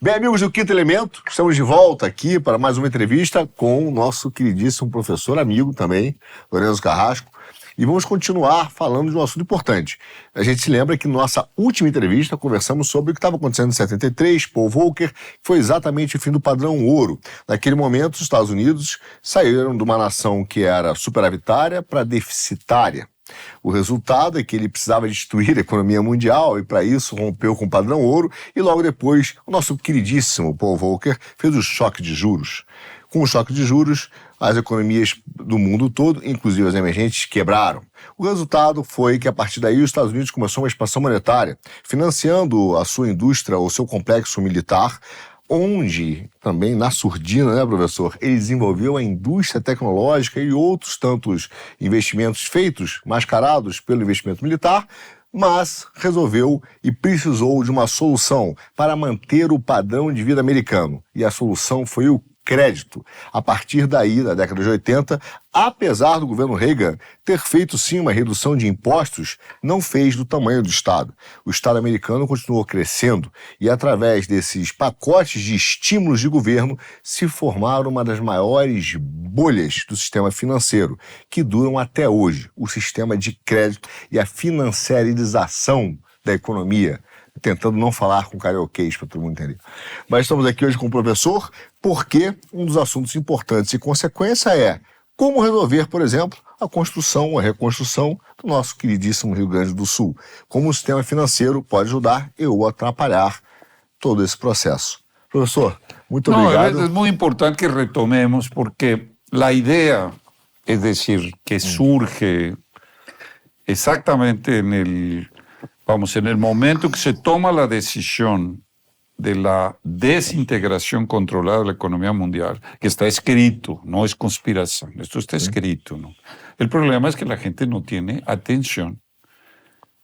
Bem, amigos do Quinto Elemento, estamos de volta aqui para mais uma entrevista com o nosso queridíssimo professor, amigo também, Lourenço Carrasco, e vamos continuar falando de um assunto importante. A gente se lembra que na nossa última entrevista conversamos sobre o que estava acontecendo em 73, Paul Volcker, que foi exatamente o fim do padrão ouro. Naquele momento, os Estados Unidos saíram de uma nação que era superavitária para deficitária. O resultado é que ele precisava destruir a economia mundial e, para isso, rompeu com o padrão ouro e, logo depois, o nosso queridíssimo Paul Volcker fez o choque de juros. Com o choque de juros, as economias do mundo todo, inclusive as emergentes, quebraram. O resultado foi que, a partir daí, os Estados Unidos começou uma expansão monetária, financiando a sua indústria ou seu complexo militar, onde, também na surdina, né, professor, ele desenvolveu a indústria tecnológica e outros tantos investimentos feitos, mascarados pelo investimento militar, mas resolveu e precisou de uma solução para manter o padrão de vida americano. E a solução foi o crédito. A partir daí, da década de 80, apesar do governo Reagan ter feito sim uma redução de impostos, não fez do tamanho do Estado. O Estado americano continuou crescendo e, através desses pacotes de estímulos de governo, se formaram uma das maiores bolhas do sistema financeiro, que duram até hoje, o sistema de crédito e a financiarização da economia. Tentando não falar com carioquês para todo mundo entender. Mas estamos aqui hoje com o professor porque um dos assuntos importantes e consequência é como resolver, por exemplo, a construção, a reconstrução do nosso queridíssimo Rio Grande do Sul. Como o sistema financeiro pode ajudar ou atrapalhar todo esse processo. Professor, muito obrigado. Es muy importante que retomemos porque la idea, es decir, que surge exactamente en el momento que se toma la decisión de la desintegración controlada de la economía mundial, que está escrito, no es conspiración, esto está escrito, ¿no? El problema es que la gente no tiene atención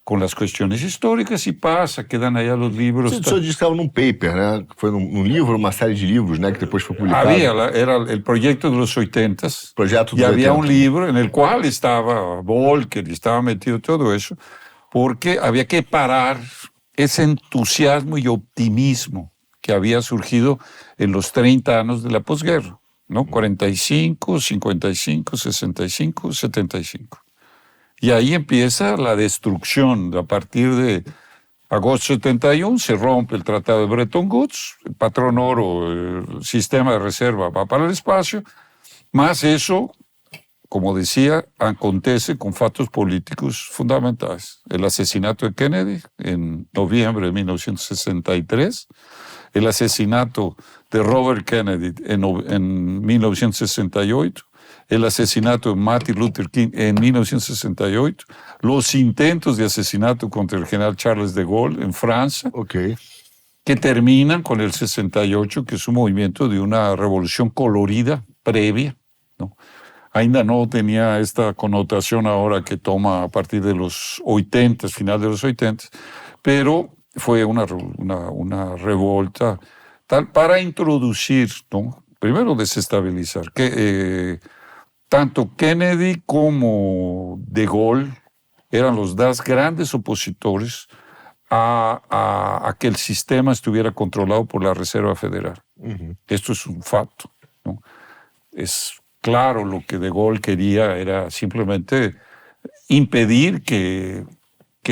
con las cuestiones históricas y pasa, quedan allá los libros. O senhor disse que estava num paper, né? Foi num livro, uma série de livros, né? Que depois foi publicado. Era el proyecto de los 80s. Proyecto de y los había 80. un libro en el cual estaba Volcker, estaba metido todo eso, porque había que parar ese entusiasmo y optimismo que había surgido en los 30 años de la posguerra, ¿no? 45, 55, 65, 75. Y ahí empieza la destrucción. A partir de agosto 71 se rompe el Tratado de Bretton Woods, el patrón oro, el sistema de reserva va para el espacio, más eso, como decía, acontece con fatos políticos fundamentales. El asesinato de Kennedy en noviembre de 1963, el asesinato de Robert Kennedy en 1968, el asesinato de Martin Luther King en 1968, los intentos de asesinato contra el general Charles de Gaulle en Francia, que terminan con el 68, que es un movimiento de una revolución colorida previa, ¿no? Ainda no tenía esta connotación ahora que toma a partir de los 80, final de los 80, pero fue una revolta tal para introducir, ¿no? Primero desestabilizar, que tanto Kennedy como de Gaulle eran los dos grandes opositores a que el sistema estuviera controlado por la Reserva Federal. Esto es un fato, ¿no? Es claro, lo que de Gaulle quería era simplemente impedir que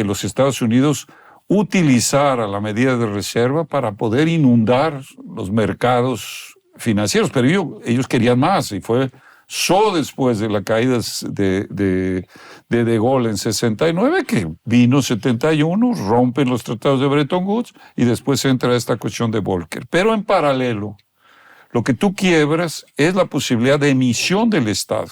los Estados Unidos utilizara la medida de reserva para poder inundar los mercados financieros, pero ellos querían más, y fue solo después de la caída de Gaulle en 69 que vino 71, rompen los tratados de Bretton Woods y después entra esta cuestión de Volcker. Pero en paralelo, lo que tú quiebras es la posibilidad de emisión del Estado.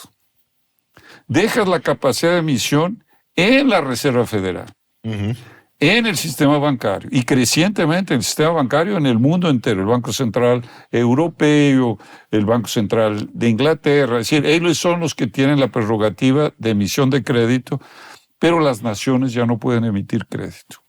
Dejas la capacidad de emisión en la Reserva Federal, en el sistema bancario y crecientemente en el sistema bancario en el mundo entero, el Banco Central Europeo, el Banco Central de Inglaterra. Es decir, ellos son los que tienen la prerrogativa de emisión de crédito, pero las naciones ya no pueden emitir crédito.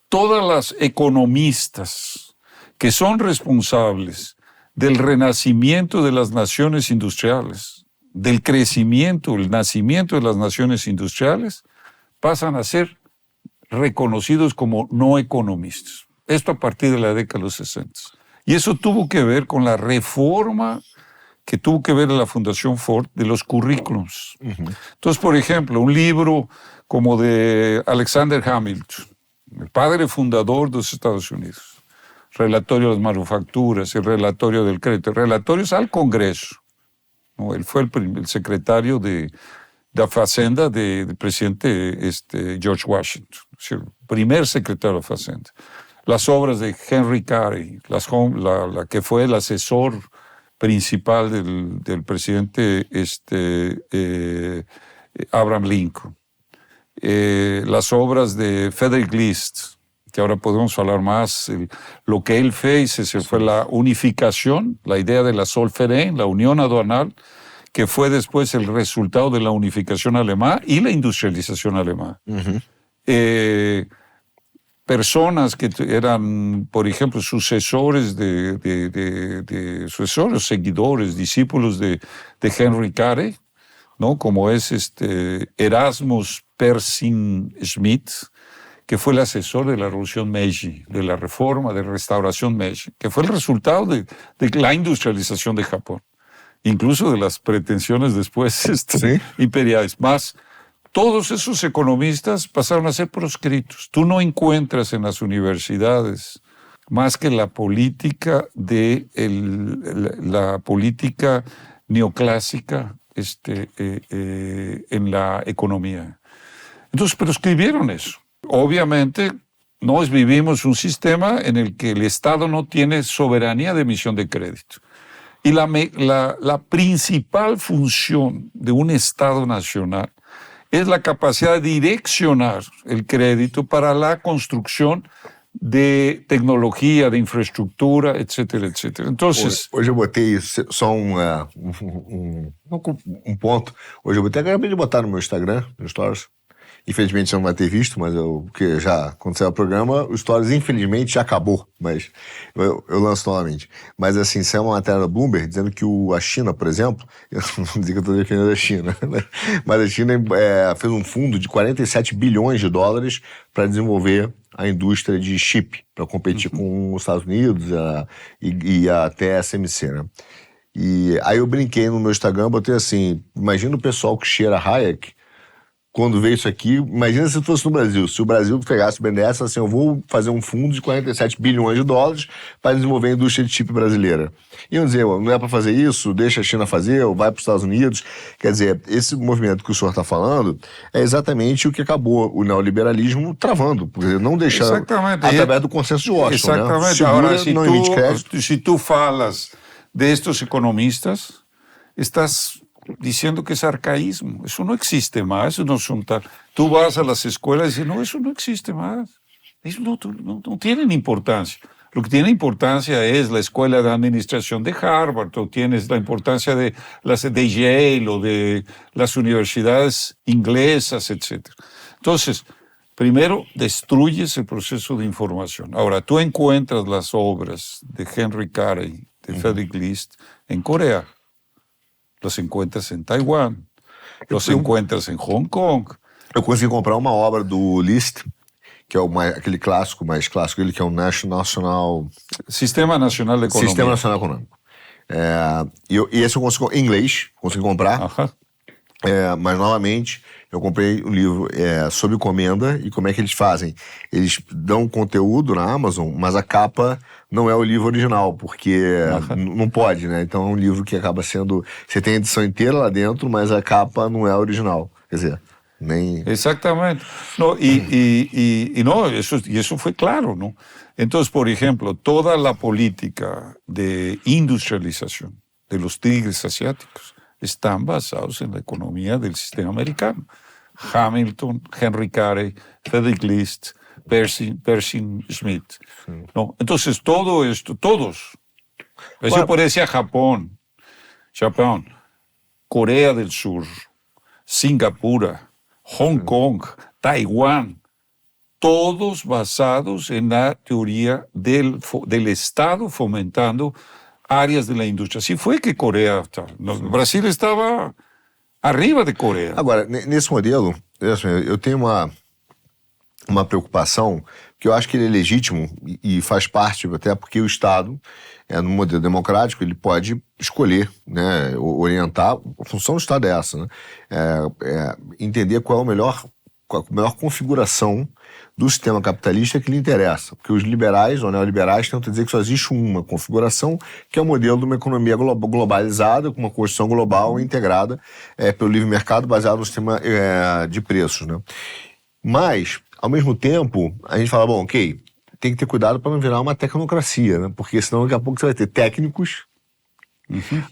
Todas las economistas que son responsables del renacimiento de las naciones industriales, del crecimiento, el nacimiento de las naciones industriales, pasan a ser reconocidos como no economistas. Esto a partir de la década de los 60. Y eso tuvo que ver con la reforma que tuvo que ver la Fundación Ford de los currículums. Entonces, por ejemplo, un libro como de Alexander Hamilton, el padre fundador de los Estados Unidos, relatorio de las manufacturas, el relatorio del crédito, relatorios al Congreso, ¿no? Él fue el secretario de la Facenda del presidente George Washington, el primer secretario de la Facenda. Las obras de Henry Carey, la que fue el asesor principal del presidente Abraham Lincoln. Las obras de Frederick List, que ahora podemos hablar más, lo que él fue la unificación, la idea de la Zollverein, la unión aduanal, que fue después el resultado de la unificación alemana y la industrialización alemana. Personas que eran, por ejemplo, sucesores sucesores, seguidores, discípulos de Henry Carey, ¿no? Como es Erasmus Pershing Schmidt, que fue el asesor de la Revolución Meiji, de la reforma, de restauración Meiji, que fue el resultado de la industrialización de Japón, incluso de las pretensiones después imperiales. Más, todos esos economistas pasaron a ser proscritos. Tú no encuentras en las universidades más que la política la política neoclásica en la economía. Entonces proscribieron eso. Obviamente, vivimos un sistema en el que el Estado no tiene soberanía de emisión de crédito. Y la principal función de un Estado nacional es la capacidad de direccionar el crédito para la construcción de tecnologia, de infraestrutura, etcétera, etcétera. Entonces, hoje eu botei só um ponto. Hoje eu acabei de botar no meu Instagram, no Stories. Infelizmente você não vai ter visto, mas porque já aconteceu o programa, o Stories infelizmente já acabou, mas eu lanço novamente. Mas assim, saiu uma matéria da Bloomberg dizendo que a China, por exemplo, eu não vou dizer que eu estou defendendo a China, mas a China fez um fundo de 47 bilhões de dólares para desenvolver a indústria de chip, para competir com os Estados Unidos e a TSMC, né? E aí eu brinquei no meu Instagram, botei assim, imagina o pessoal que cheira Hayek, quando veio isso aqui, imagina se fosse no Brasil. Se o Brasil pegasse o BNDES, assim, eu vou fazer um fundo de 47 bilhões de dólares para desenvolver a indústria de chip brasileira. E iam dizer, não é para fazer isso, deixa a China fazer, ou vai para os Estados Unidos. Quer dizer, esse movimento que o senhor está falando é exatamente o que acabou o neoliberalismo travando, porque não deixar através do consenso de Washington. Exatamente. Né? Segura, agora, não emite crédito. Si tú falas de estos economistas, estás diciendo que es arcaísmo. Eso no existe más. Eso no son tal. Tú vas a las escuelas y dices, no, eso no existe más. Eso no tienen importancia. Lo que tiene importancia es la escuela de administración de Harvard, o tienes la importancia de las de Yale o de las universidades inglesas, etc. Entonces, primero destruyes el proceso de información. Ahora, tú encuentras las obras de Henry Carey, de Frederick List, en Corea. Los encuentras en Taiwán, los encuentras en Hong Kong. Eu consegui comprar uma obra do List, que é aquele clássico, mais clássico dele, que é o National... Sistema Nacional de Economia. Sistema Nacional Econômico. E esse eu consigo em inglês, consegui comprar. Mas, novamente, eu comprei um livro sob encomenda. E como é que eles fazem? Eles dão conteúdo na Amazon, mas a capa não é o livro original, porque não pode, né? Então é um livro que acaba sendo... Você tem a edição inteira lá dentro, mas a capa não é a original. Quer dizer, nem... Exactamente. No, eso fue claro, ¿no? Entonces, por ejemplo, toda la política de industrialización de los tigres asiáticos están basados en la economía del sistema americano. Hamilton, Henry Carey, Frederick List, Pershing Schmidt. ¿No? Entonces, todo esto, todos. Eso parecía Japón, Corea del Sur, Singapur, Hong Kong, Taiwán, todos basados en la teoría del Estado fomentando áreas de la indústria. Assim foi que Coreia... O Brasil estava arriba de Coreia. Agora, nesse modelo, eu tenho uma preocupação que eu acho que ele é legítimo e faz parte, até porque o Estado, no modelo democrático, ele pode escolher, né, orientar. A função do Estado é essa, né? Entender qual é a melhor configuração do sistema capitalista que lhe interessa. Porque os liberais ou neoliberais tentam dizer que só existe uma configuração, que é o modelo de uma economia globalizada, com uma construção global integrada pelo livre mercado baseado no sistema de preços, né? Mas, ao mesmo tempo, a gente fala, bom, ok, tem que ter cuidado para não virar uma tecnocracia, né? Porque senão daqui a pouco você vai ter técnicos,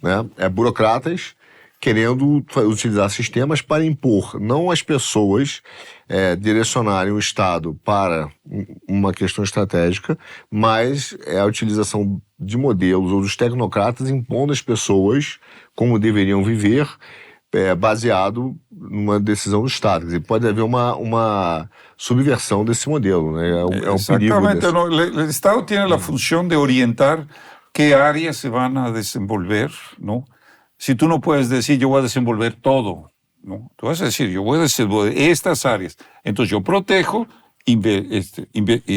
né, burocratas, querendo utilizar sistemas para impor, não as pessoas direcionarem o Estado para uma questão estratégica, mas a utilização de modelos ou dos tecnocratas impondo às pessoas como deveriam viver, baseado numa decisão do Estado. Quer dizer, pode haver uma subversão desse modelo, né? É um perigo Exactamente. desse. No, el Estado tiene la función de orientar qué áreas se van a desenvolver, ¿no? Si tú no puedes decir, yo voy a desenvolver todo, ¿no? Tú vas a decir, yo voy a desenvolver estas áreas. Entonces yo protejo, y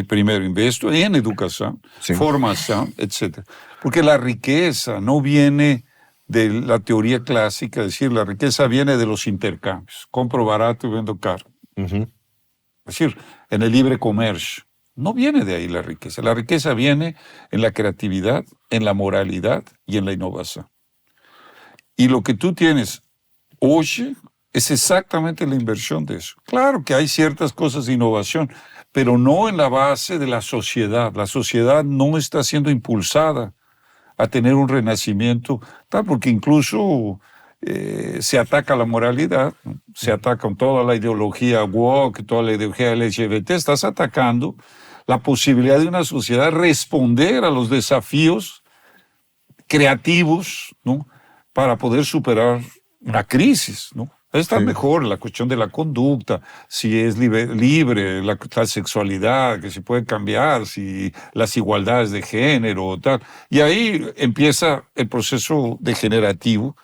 primero investo en educación, Sí. formación, etc. Porque la riqueza no viene de la teoría clásica, es decir, la riqueza viene de los intercambios. Compro barato y vendo caro. Uhum. Es decir, en el libre comercio. No viene de ahí la riqueza. La riqueza viene en la creatividad, en la moralidad y en la innovación. Y lo que tú tienes hoy es exactamente la inversión de eso. Claro que hay ciertas cosas de innovación, pero no en la base de la sociedad. La sociedad no está siendo impulsada a tener un renacimiento, tal, porque incluso se ataca la moralidad, ¿no? Se ataca con toda la ideología woke, toda la ideología LGBT, estás atacando la posibilidad de una sociedad responder a los desafíos creativos, ¿no? Para poder superar una crisis, ¿no? Está mejor la cuestión de la conducta, si es libre la sexualidad, que se puede cambiar, si las igualdades de género, tal. Y ahí empieza el proceso degenerativo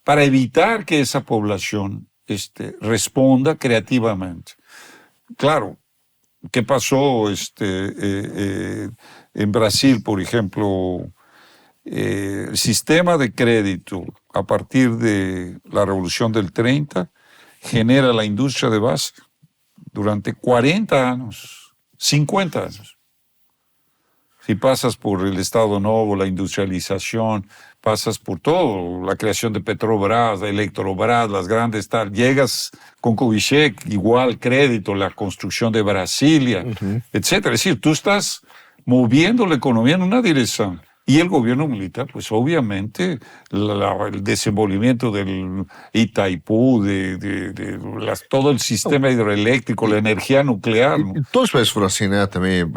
para evitar que esa población responda creativamente. Claro, ¿qué pasó en Brasil, por ejemplo? El sistema de crédito a partir de la Revolución del 30 genera la industria de base durante 40 años, 50 años. Si pasas por el Estado Novo, la industrialización, pasas por todo, la creación de Petrobras, de Electrobras, las grandes tal, llegas con Kubitschek, igual crédito, la construcción de Brasilia, etcétera. Es decir, tú estás moviendo la economía en una dirección. Y el gobierno militar, pues obviamente, el desenvolvimiento del Itaipú, todo el sistema hidroeléctrico, la energia nuclear. E todos os países foram assim, né? Também,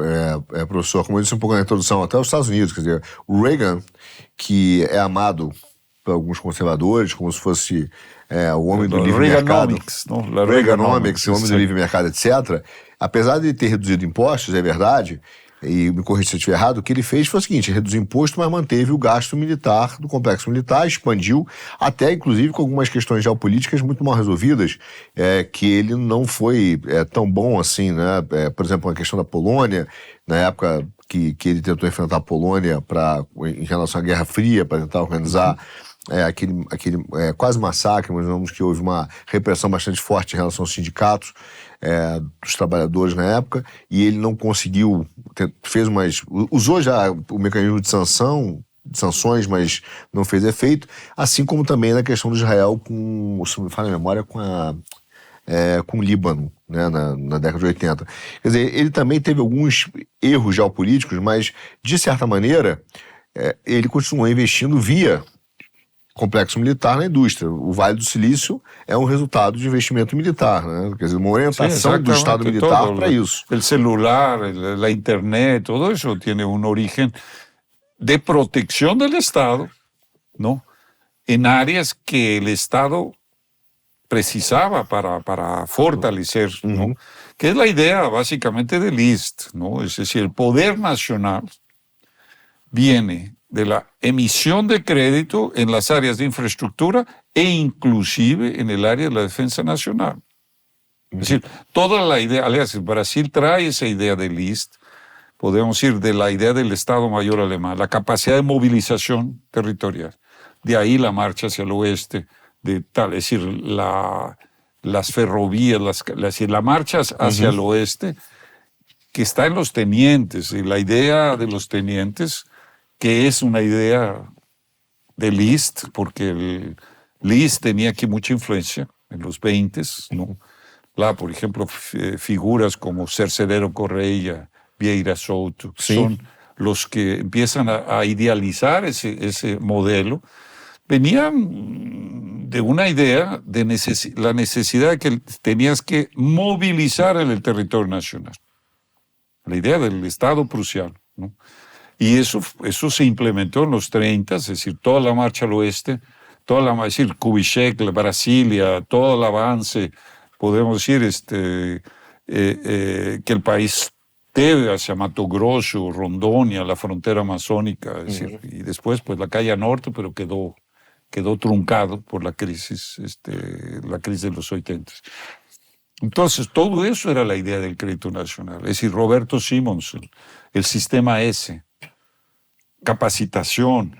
professor, como eu disse um pouco na introdução, até os Estados Unidos, quer dizer, o Reagan, que é amado por alguns conservadores, como se fosse o homem do livre mercado. Reaganomics, o homem do livre mercado, etc. Apesar de ter reduzido impostos, é verdade, e me corrija se eu estiver errado, o que ele fez foi o seguinte: reduziu imposto, mas manteve o gasto militar do complexo militar, expandiu, até inclusive com algumas questões geopolíticas muito mal resolvidas, que ele não foi tão bom assim, né? Por exemplo, a questão da Polônia, na época que ele tentou enfrentar a Polônia em relação à Guerra Fria, para tentar organizar aquele quase massacre, mas vemos que houve uma repressão bastante forte em relação aos sindicatos dos trabalhadores na época, e ele não conseguiu, usou já o mecanismo de sanções, mas não fez efeito, assim como também na questão do Israel, se não me falha a memória, com o Líbano, né, na década de 80. Quer dizer, ele também teve alguns erros geopolíticos, mas, de certa maneira, ele continuou investindo via complexo militar na indústria. O Vale do Silício é um resultado de investimento militar, né? Quer dizer, uma orientação do Estado militar para isso. O celular, a internet, todo isso tem um origem de proteção do Estado, não? Em áreas que o Estado precisava para fortalecer, ¿no? Que es la idea básicamente del IST, ¿no? Es decir, el poder nacional viene de la emisión de crédito en las áreas de infraestructura e inclusive en el área de la defensa nacional. Es decir, toda la idea, aliás, Brasil trae esa idea de Liszt, podemos decir, de la idea del Estado Mayor alemán, la capacidad de movilización territorial. De ahí la marcha hacia el oeste, de tal, es decir, las ferrovías, la marcha hacia el oeste, que está en los tenientes, y la idea de los tenientes, que es una idea de Liszt, porque Liszt tenía aquí mucha influencia en los 20s, ¿no? Por ejemplo, figuras como Cercedero Correia, Vieira Souto, Sí. son los que empiezan a idealizar ese modelo. Venían de una idea de la necesidad de que tenías que movilizar en el territorio nacional. La idea del Estado prusiano, ¿no? Y eso se implementó en los 30, es decir, toda la marcha al oeste, es decir, Kubitschek, Brasilia, todo el avance, podemos decir que el país debe hacia Mato Grosso, Rondônia, la frontera amazónica, es decir, y después pues la calle norte, pero quedó truncado por la crisis de los 80. Entonces, todo eso era la idea del crédito nacional. Es decir, Roberto Simons, el sistema S, capacitación,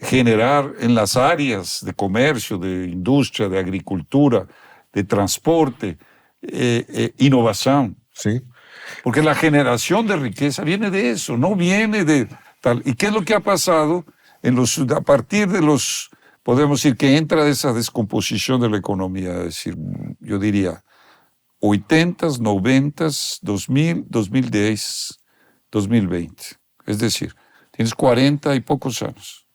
generar en las áreas de comercio, de industria, de agricultura, de transporte, innovación. Sí. Porque la generación de riqueza viene de eso, no viene de tal. ¿Y qué es lo que ha pasado a partir de podemos decir que entra esa descomposición de la economía? Es decir, yo diría 80s, 90s, 2000, 2010, 2020. Es decir, tienes 40 y pocos años,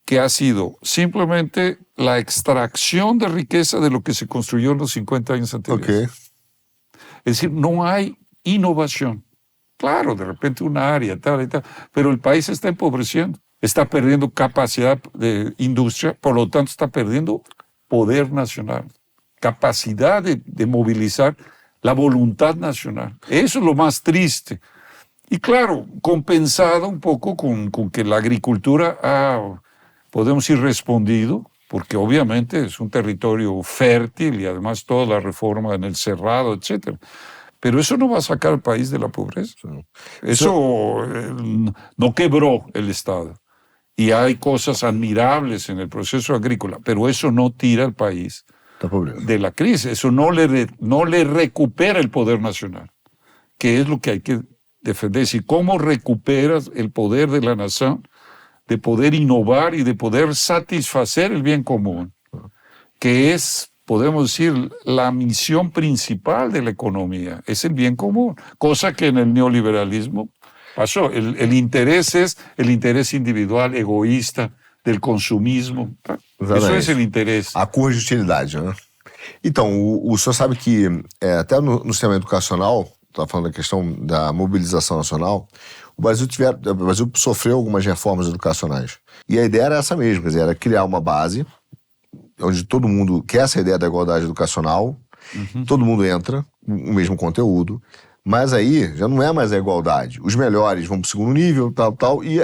que ha sido simplemente la extracción de riqueza de lo que se construyó en los 50 años anteriores. Ok. Es decir, no hay innovación. Claro, de repente una área, tal y tal, pero el país está empobreciendo, está perdiendo capacidad de industria, por lo tanto está perdiendo poder nacional, capacidad de movilizar la voluntad nacional. Eso es lo más triste. Y claro, compensado un poco con que la agricultura ha, podemos decir, respondido, porque obviamente es un territorio fértil y además toda la reforma en el cerrado, etc. Pero eso no va a sacar al país de la pobreza. Eso no quebró el Estado. Y hay cosas admirables en el proceso agrícola, pero eso no tira al país de la crisis. Eso no le recupera el poder nacional, que es lo que hay que defender. Y cómo recuperas el poder de la nación, de poder innovar y de poder satisfacer el bien común, que es, podemos decir, la misión principal de la economía, es el bien común, cosa que en el neoliberalismo pasó. El interés es el interés individual, egoísta, del consumismo. Isso é o interesse. A curva de utilidade, né? Então, o senhor sabe que até no sistema educacional, está falando da questão da mobilização nacional, o Brasil sofreu algumas reformas educacionais. E a ideia era essa mesmo, quer dizer, era criar uma base onde todo mundo quer essa ideia da igualdade educacional, todo mundo entra, o mesmo conteúdo, mas aí já não é mais a igualdade. Os melhores vão para o segundo nível, tal, e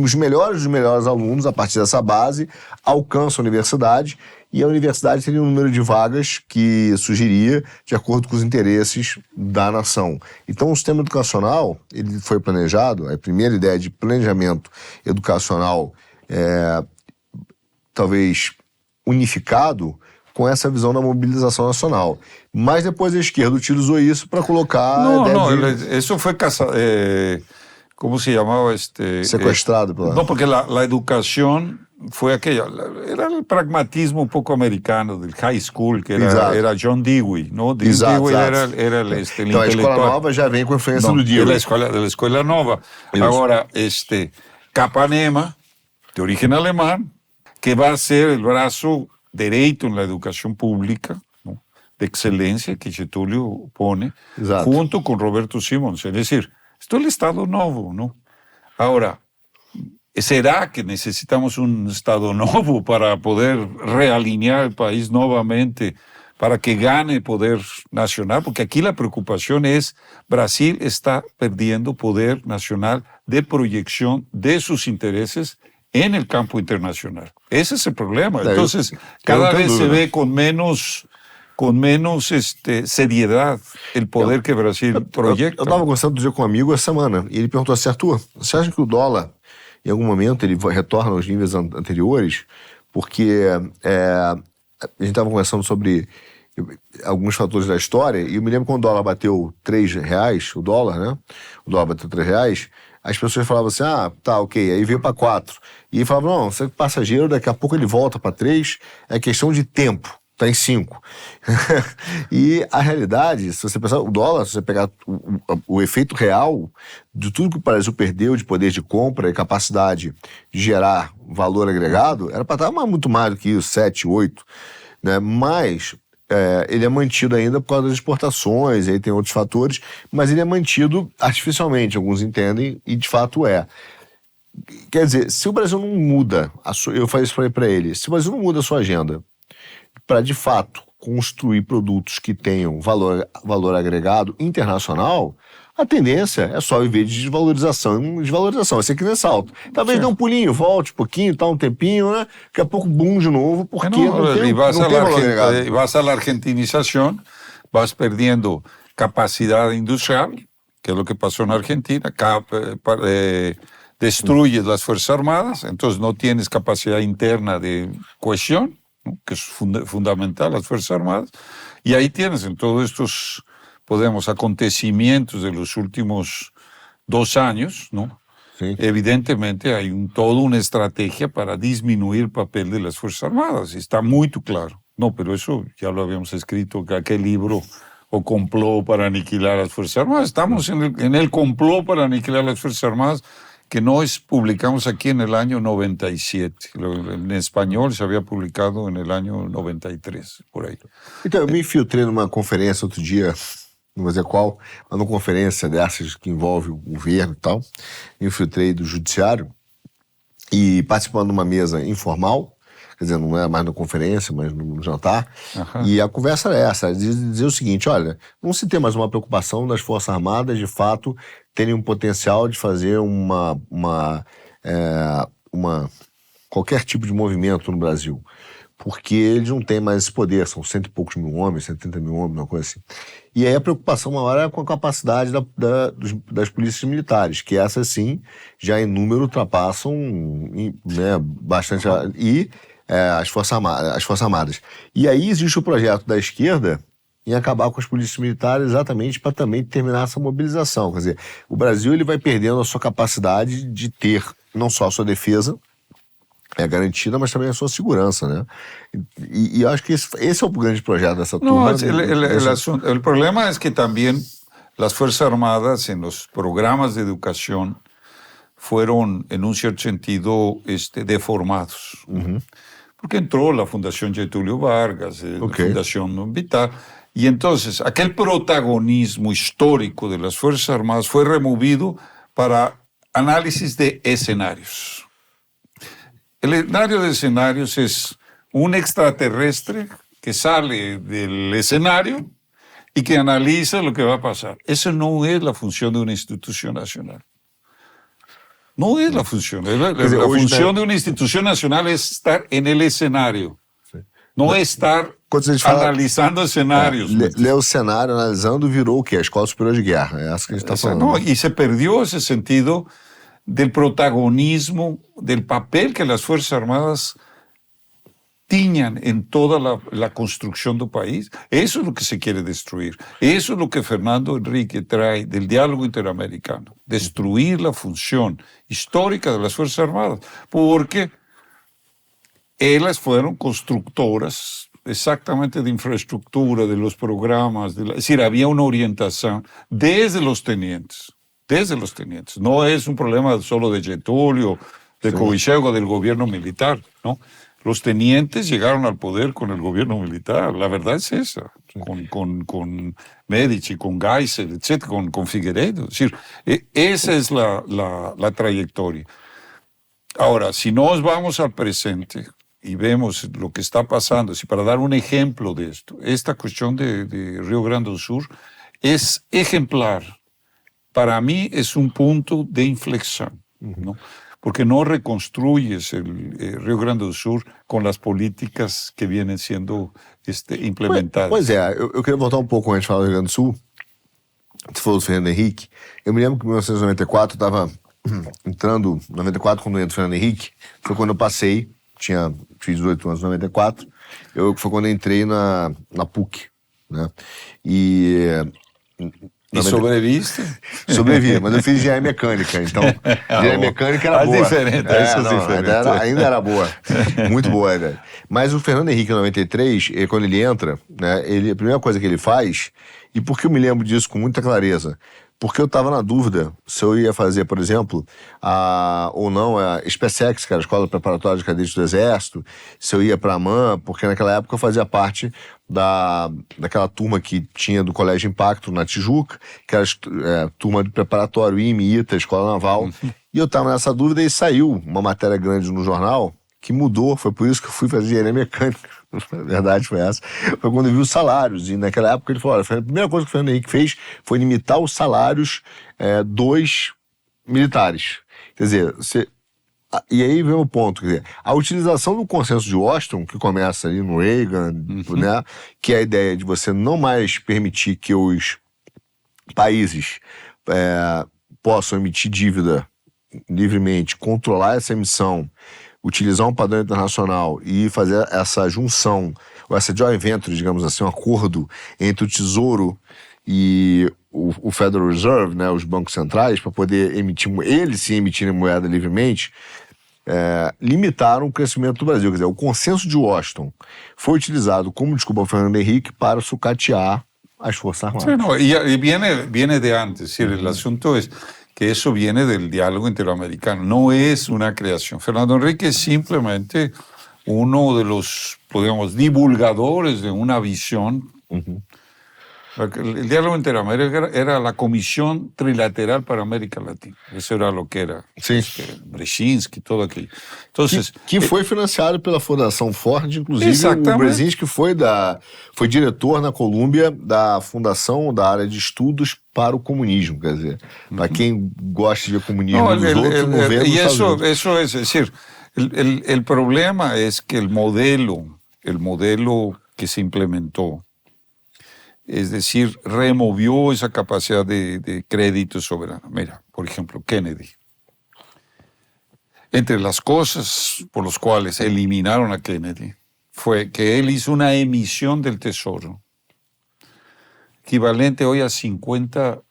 os melhores dos melhores alunos, a partir dessa base, alcançam a universidade, e a universidade teria um número de vagas que surgiria de acordo com os interesses da nação. Então, o sistema educacional, ele foi planejado, a primeira ideia de planejamento educacional talvez unificado com essa visão da mobilização nacional. Mas depois a esquerda utilizou isso para colocar... Isso foi ¿cómo se llamaba? Secuestrado. No, porque la educación fue aquella, era el pragmatismo un poco americano del high school, que era John Dewey, ¿no? Dewey era el então, a Escola Nova já vem com a influência do Dewey. De la Escuela Nova. Isso. Ahora, Capanema, de origen alemán, que va a ser el brazo derecho en la educación pública, ¿no? De excelencia que Getúlio pone, junto con Roberto Simons. Es decir, esto es el Estado Novo, ¿no? Ahora, ¿será que necesitamos un Estado Novo para poder realinear el país nuevamente, para que gane poder nacional? Porque aquí la preocupación es, Brasil está perdiendo poder nacional de proyección de sus intereses en el campo internacional. Ese es el problema. Entonces, cada vez se ve con menos con menos seriedad el poder que Brasil proyecta. Eu estava conversando outro dia com um amigo essa semana, e ele perguntou assim, Arthur, você acha que o dólar, em algum momento, ele retorna aos níveis anteriores? Porque a gente estava conversando sobre alguns fatores da história, e eu me lembro quando o dólar bateu R$3, o dólar, né? O dólar bateu R$3, as pessoas falavam assim, tá, ok, aí veio para 4. E falavam, não, você é passageiro, daqui a pouco ele volta para 3, é questão de tempo, tá em 5. E a realidade, se você pensar, o dólar, se você pegar o efeito real de tudo que o Brasil perdeu de poder de compra e capacidade de gerar valor agregado, era para estar muito mais do que isso, 7, 8, né? Mas ele é mantido ainda por causa das exportações, aí tem outros fatores, mas ele é mantido artificialmente, alguns entendem, e de fato é. Quer dizer, se o Brasil não muda, eu falei isso para ele, se o Brasil não muda a sua agenda para, de fato, construir produtos que tenham valor agregado internacional, a tendência é só viver de desvalorização em desvalorização. Esse aqui não é salto. Talvez dê um pulinho, volte um pouquinho, tá um tempinho, né? Daqui a pouco boom de novo, porque não tem valor agregado. Y vas a la argentinización, vas perdiendo capacidad industrial, que es lo que pasó en Argentina, destruyes las Fuerzas Armadas, entonces no tienes capacidad interna de cohesión, ¿no? Que es fundamental, las Fuerzas Armadas, y ahí tienes en todos estos acontecimientos de los últimos 2 años, ¿no? Sí. Evidentemente hay toda una estrategia para disminuir el papel de las Fuerzas Armadas, está muy claro. No, pero eso ya lo habíamos escrito, que aquel libro, o complot para aniquilar las Fuerzas Armadas. Estamos en el complot para aniquilar las Fuerzas Armadas, que publicamos aquí en el año 97. En español se había publicado en el año 93, por ahí. Então, eu me infiltrei numa conferência outro dia, não vou dizer qual, mas numa conferência dessas que envolve o governo e tal, me infiltrei do judiciário e participando de uma mesa informal, quer dizer, não é mais na conferência, mas no jantar, e a conversa era essa, dizer o seguinte, olha, não se tem mais uma preocupação das Forças Armadas, de fato, terem um potencial de fazer qualquer tipo de movimento no Brasil, porque eles não têm mais esse poder, são 100 e poucos mil homens, 130 mil homens, uma coisa assim. E aí a preocupação maior é com a capacidade das polícias militares, que essas sim, já em número ultrapassam, né, bastante, as Forças Armadas. E aí existe o projeto da esquerda em acabar com as polícias militares exatamente para também terminar essa mobilização. Quer dizer, o Brasil ele vai perdendo a sua capacidade de ter não só a sua defesa garantida, mas também a sua segurança, né? E eu acho que esse é o grande projeto dessa turma. El problema es que también las Fuerzas Armadas en los programas de educación fueron, en un cierto sentido, deformados. Porque entró la Fundación Getúlio Vargas, la Fundación Vital, y entonces aquel protagonismo histórico de las Fuerzas Armadas fue removido para análisis de escenarios. El escenario de escenarios es un extraterrestre que sale del escenario y que analiza lo que va a pasar. Eso no es la función de una institución nacional. No es la función. La función de una institución nacional es estar en el escenario. Não é estar analisando escenarios. Ler o cenário, analisando, virou o quê? A Escola Superior de Guerra. É essa que a gente está falando. No, y se perdió ese sentido del protagonismo, del papel que las Fuerzas Armadas tenían en toda la construcción del país. Eso es lo que se quiere destruir. Eso es lo que Fernando Henrique trae del diálogo interamericano. Destruir la función histórica de las Fuerzas Armadas. Porque ellas fueron constructoras exactamente de infraestructura, de los programas. Es decir, había una orientación desde los tenientes. Desde los tenientes. No es un problema solo de Getúlio, de Covichego, del gobierno militar, ¿no? Los tenientes llegaron al poder con el gobierno militar. La verdad es esa. Con Medici, con Geisel, etc., con Figueiredo. Es decir, esa es la trayectoria. Ahora, si nos vamos al presente y vemos lo que está pasando, si para dar un ejemplo de esto, esta cuestión de Río Grande do Sul es ejemplar. Para mí es un punto de inflexión, ¿no? porque no reconstruyes el Rio Grande do Sul con las políticas que vienen siendo implementadas. Pois é, eu queria voltar um pouco antes de falar do Rio Grande do Sul. Você falou do Fernando Henrique. Eu me lembro que em 1994 eu estava entrando, 94, quando eu entro no Fernando Henrique, foi quando eu passei, fiz 18 anos em 94, foi quando eu entrei na PUC, né? E sobreviviste? Sobrevivi, mas eu fiz engenharia mecânica, então engenharia mecânica era boa. Diferente, ainda era boa, muito boa. Né? Mas o Fernando Henrique, em 93, quando ele entra, né, a primeira coisa que ele faz, e por que eu me lembro disso com muita clareza? Porque eu estava na dúvida se eu ia fazer, por exemplo, ou não a SpaceX, que era a Escola Preparatória de Cadetes do Exército, se eu ia para a AMAN, porque naquela época eu fazia parte daquela turma que tinha do Colégio Impacto na Tijuca, que era turma de preparatório, IME, ITA, Escola Naval, e eu estava nessa dúvida e saiu uma matéria grande no jornal que mudou, foi por isso que eu fui fazer engenharia mecânica. A verdade foi essa. Foi quando eu vi os salários. E naquela época ele falou: olha, a primeira coisa que o Fernando Henrique fez foi limitar os salários dos militares. Quer dizer, e aí vem o ponto, quer dizer, a utilização do consenso de Washington, que começa ali no Reagan, né, que é a ideia de você não mais permitir que os países possam emitir dívida livremente, controlar essa emissão, utilizar um padrão internacional e fazer essa junção, ou essa joint venture, digamos assim, um acordo entre o Tesouro e o Federal Reserve, né, os bancos centrais, para poder eles se emitirem moeda livremente, limitaram o crescimento do Brasil. Quer dizer, o consenso de Washington foi utilizado como desculpa ao Fernando Henrique para sucatear as Forças Armadas. Sí, no, y viene de antes. Es decir, el asunto es que eso viene del diálogo interamericano, no es una creación. Fernando Henrique es simplemente uno de los, digamos, divulgadores de una visión. El diálogo interamericano era la Comisión Trilateral para América Latina. Eso era lo que era. Sim. Brzezinski, todo aquilo. Entonces, que foi financiado pela Fundação Ford, inclusive. Exatamente. O Brzezinski foi diretor na Colômbia da Fundação da área de estudos para o comunismo, quer dizer, para quem gosta de ver comunismo dos outros, não vê y eso es decir, el problema es que el modelo que se implementó, es decir, removió esa capacidad de crédito soberano. Mira, por ejemplo, Kennedy. Entre las cosas por las cuales eliminaron a Kennedy fue que él hizo una emisión del Tesoro equivalente hoy a 50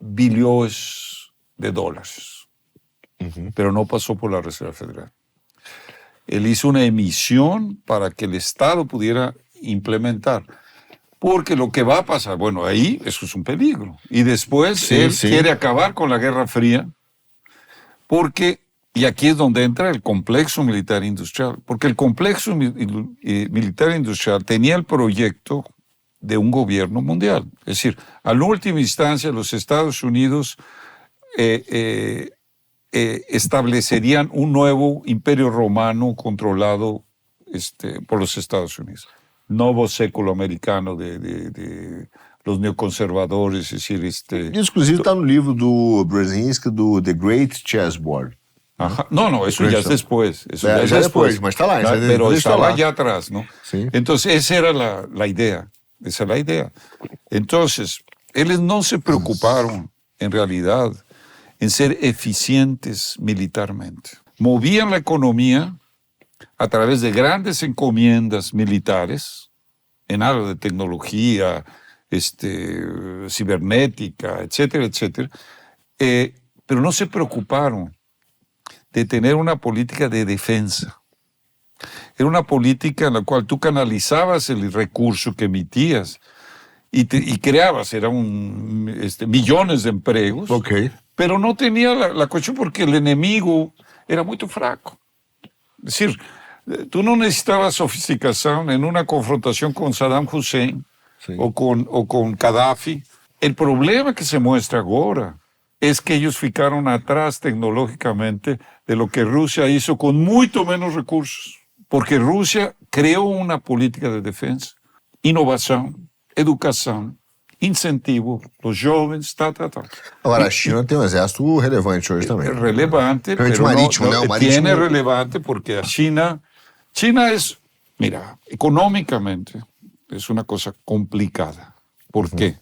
billones de dólares, pero no pasó por la Reserva Federal. Él hizo una emisión para que el Estado pudiera implementar. Porque lo que va a pasar, bueno, ahí eso es un peligro. Y después él quiere acabar con la Guerra Fría, y aquí es donde entra el complejo militar industrial, porque el complejo militar industrial tenía el proyecto de un gobierno mundial. Es decir, a la última instancia los Estados Unidos establecerían un nuevo imperio romano controlado por los Estados Unidos. Nuevo século americano de los neoconservadores, es decir... Isso, inclusive, está no livro do Brzezinski, do The Great Chessboard. Ajá. No, eso ya es después. Eso ya es después, mas está lá. Pero estaba allá atrás, ¿no? Sí. Entonces, esa era la idea. Esa es la idea. Entonces, ellos no se preocuparon, en realidad, en ser eficientes militarmente. Movían la economía a través de grandes encomiendas militares en algo de tecnología, cibernética, etcétera, etcétera, pero no se preocuparon de tener una política de defensa. Era una política en la cual tú canalizabas el recurso que emitías y creabas, millones de empleos, pero no tenía la cuestión porque el enemigo era muy fraco. Es decir, tú no necesitabas sofisticación en una confrontación con Saddam Hussein o con Gaddafi. El problema que se muestra ahora es que ellos ficaron atrás tecnológicamente de lo que Rusia hizo con mucho menos recursos. Porque Rusia creó una política de defensa, innovación, educación, incentivo, los jóvenes, Agora, a China tem um exército relevante hoje também. Es relevante, Realmente pero marítimo, né? O marítimo... tiene relevante porque a China es, mira, económicamente es una cosa complicada. ¿Por qué?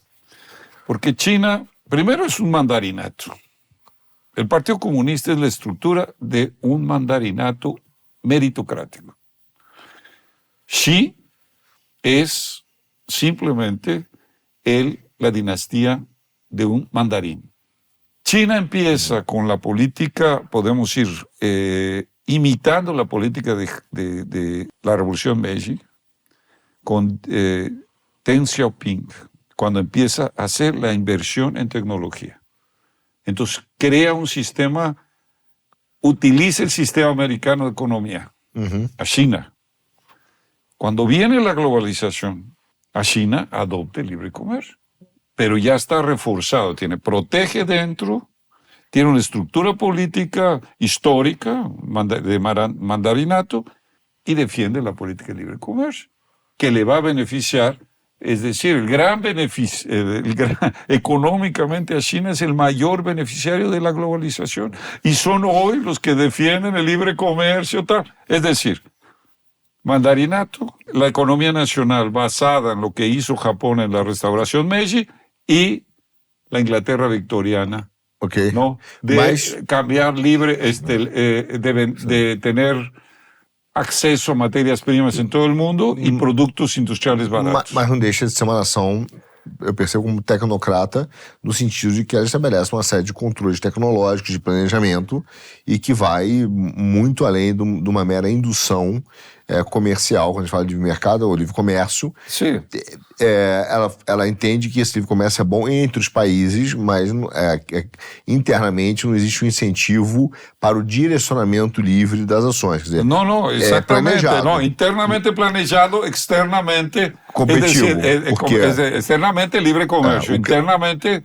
Porque China, primero, es un mandarinato. El Partido Comunista es la estructura de un mandarinato meritocrático. Xi es simplemente la dinastía de un mandarín. China empieza con la política, podemos ir imitando la política de la Revolución Meiji, con Deng Xiaoping, cuando empieza a hacer la inversión en tecnología. Entonces crea un sistema, utiliza el sistema americano de economía, a China. Cuando viene la globalización, a China adopta el libre comercio, pero ya está reforzado, protege dentro, tiene una estructura política histórica de mandarinato y defiende la política de libre comercio, que le va a beneficiar. Es decir, económicamente a China es el mayor beneficiario de la globalización y son hoy los que defienden el libre comercio. Es decir, mandarinato, la economía nacional basada en lo que hizo Japón en la restauración Meiji y la Inglaterra victoriana, ¿no? De cambiar libre, de tener acesso a matérias-primas em todo o mundo e produtos industriais baratos. Mas não deixa de ser uma nação, eu percebo, como tecnocrata, no sentido de que ela estabelece uma série de controles tecnológicos, de planejamento, e que vai muito além de uma mera indução comercial. Quando a gente fala de mercado ou livre comércio, ela entende que esse livre comércio é bom entre os países, mas internamente não existe um incentivo para o direcionamento livre das ações. Quer dizer, não, exatamente. Internamente planejado, externamente competitivo. Externamente livre comércio, internamente...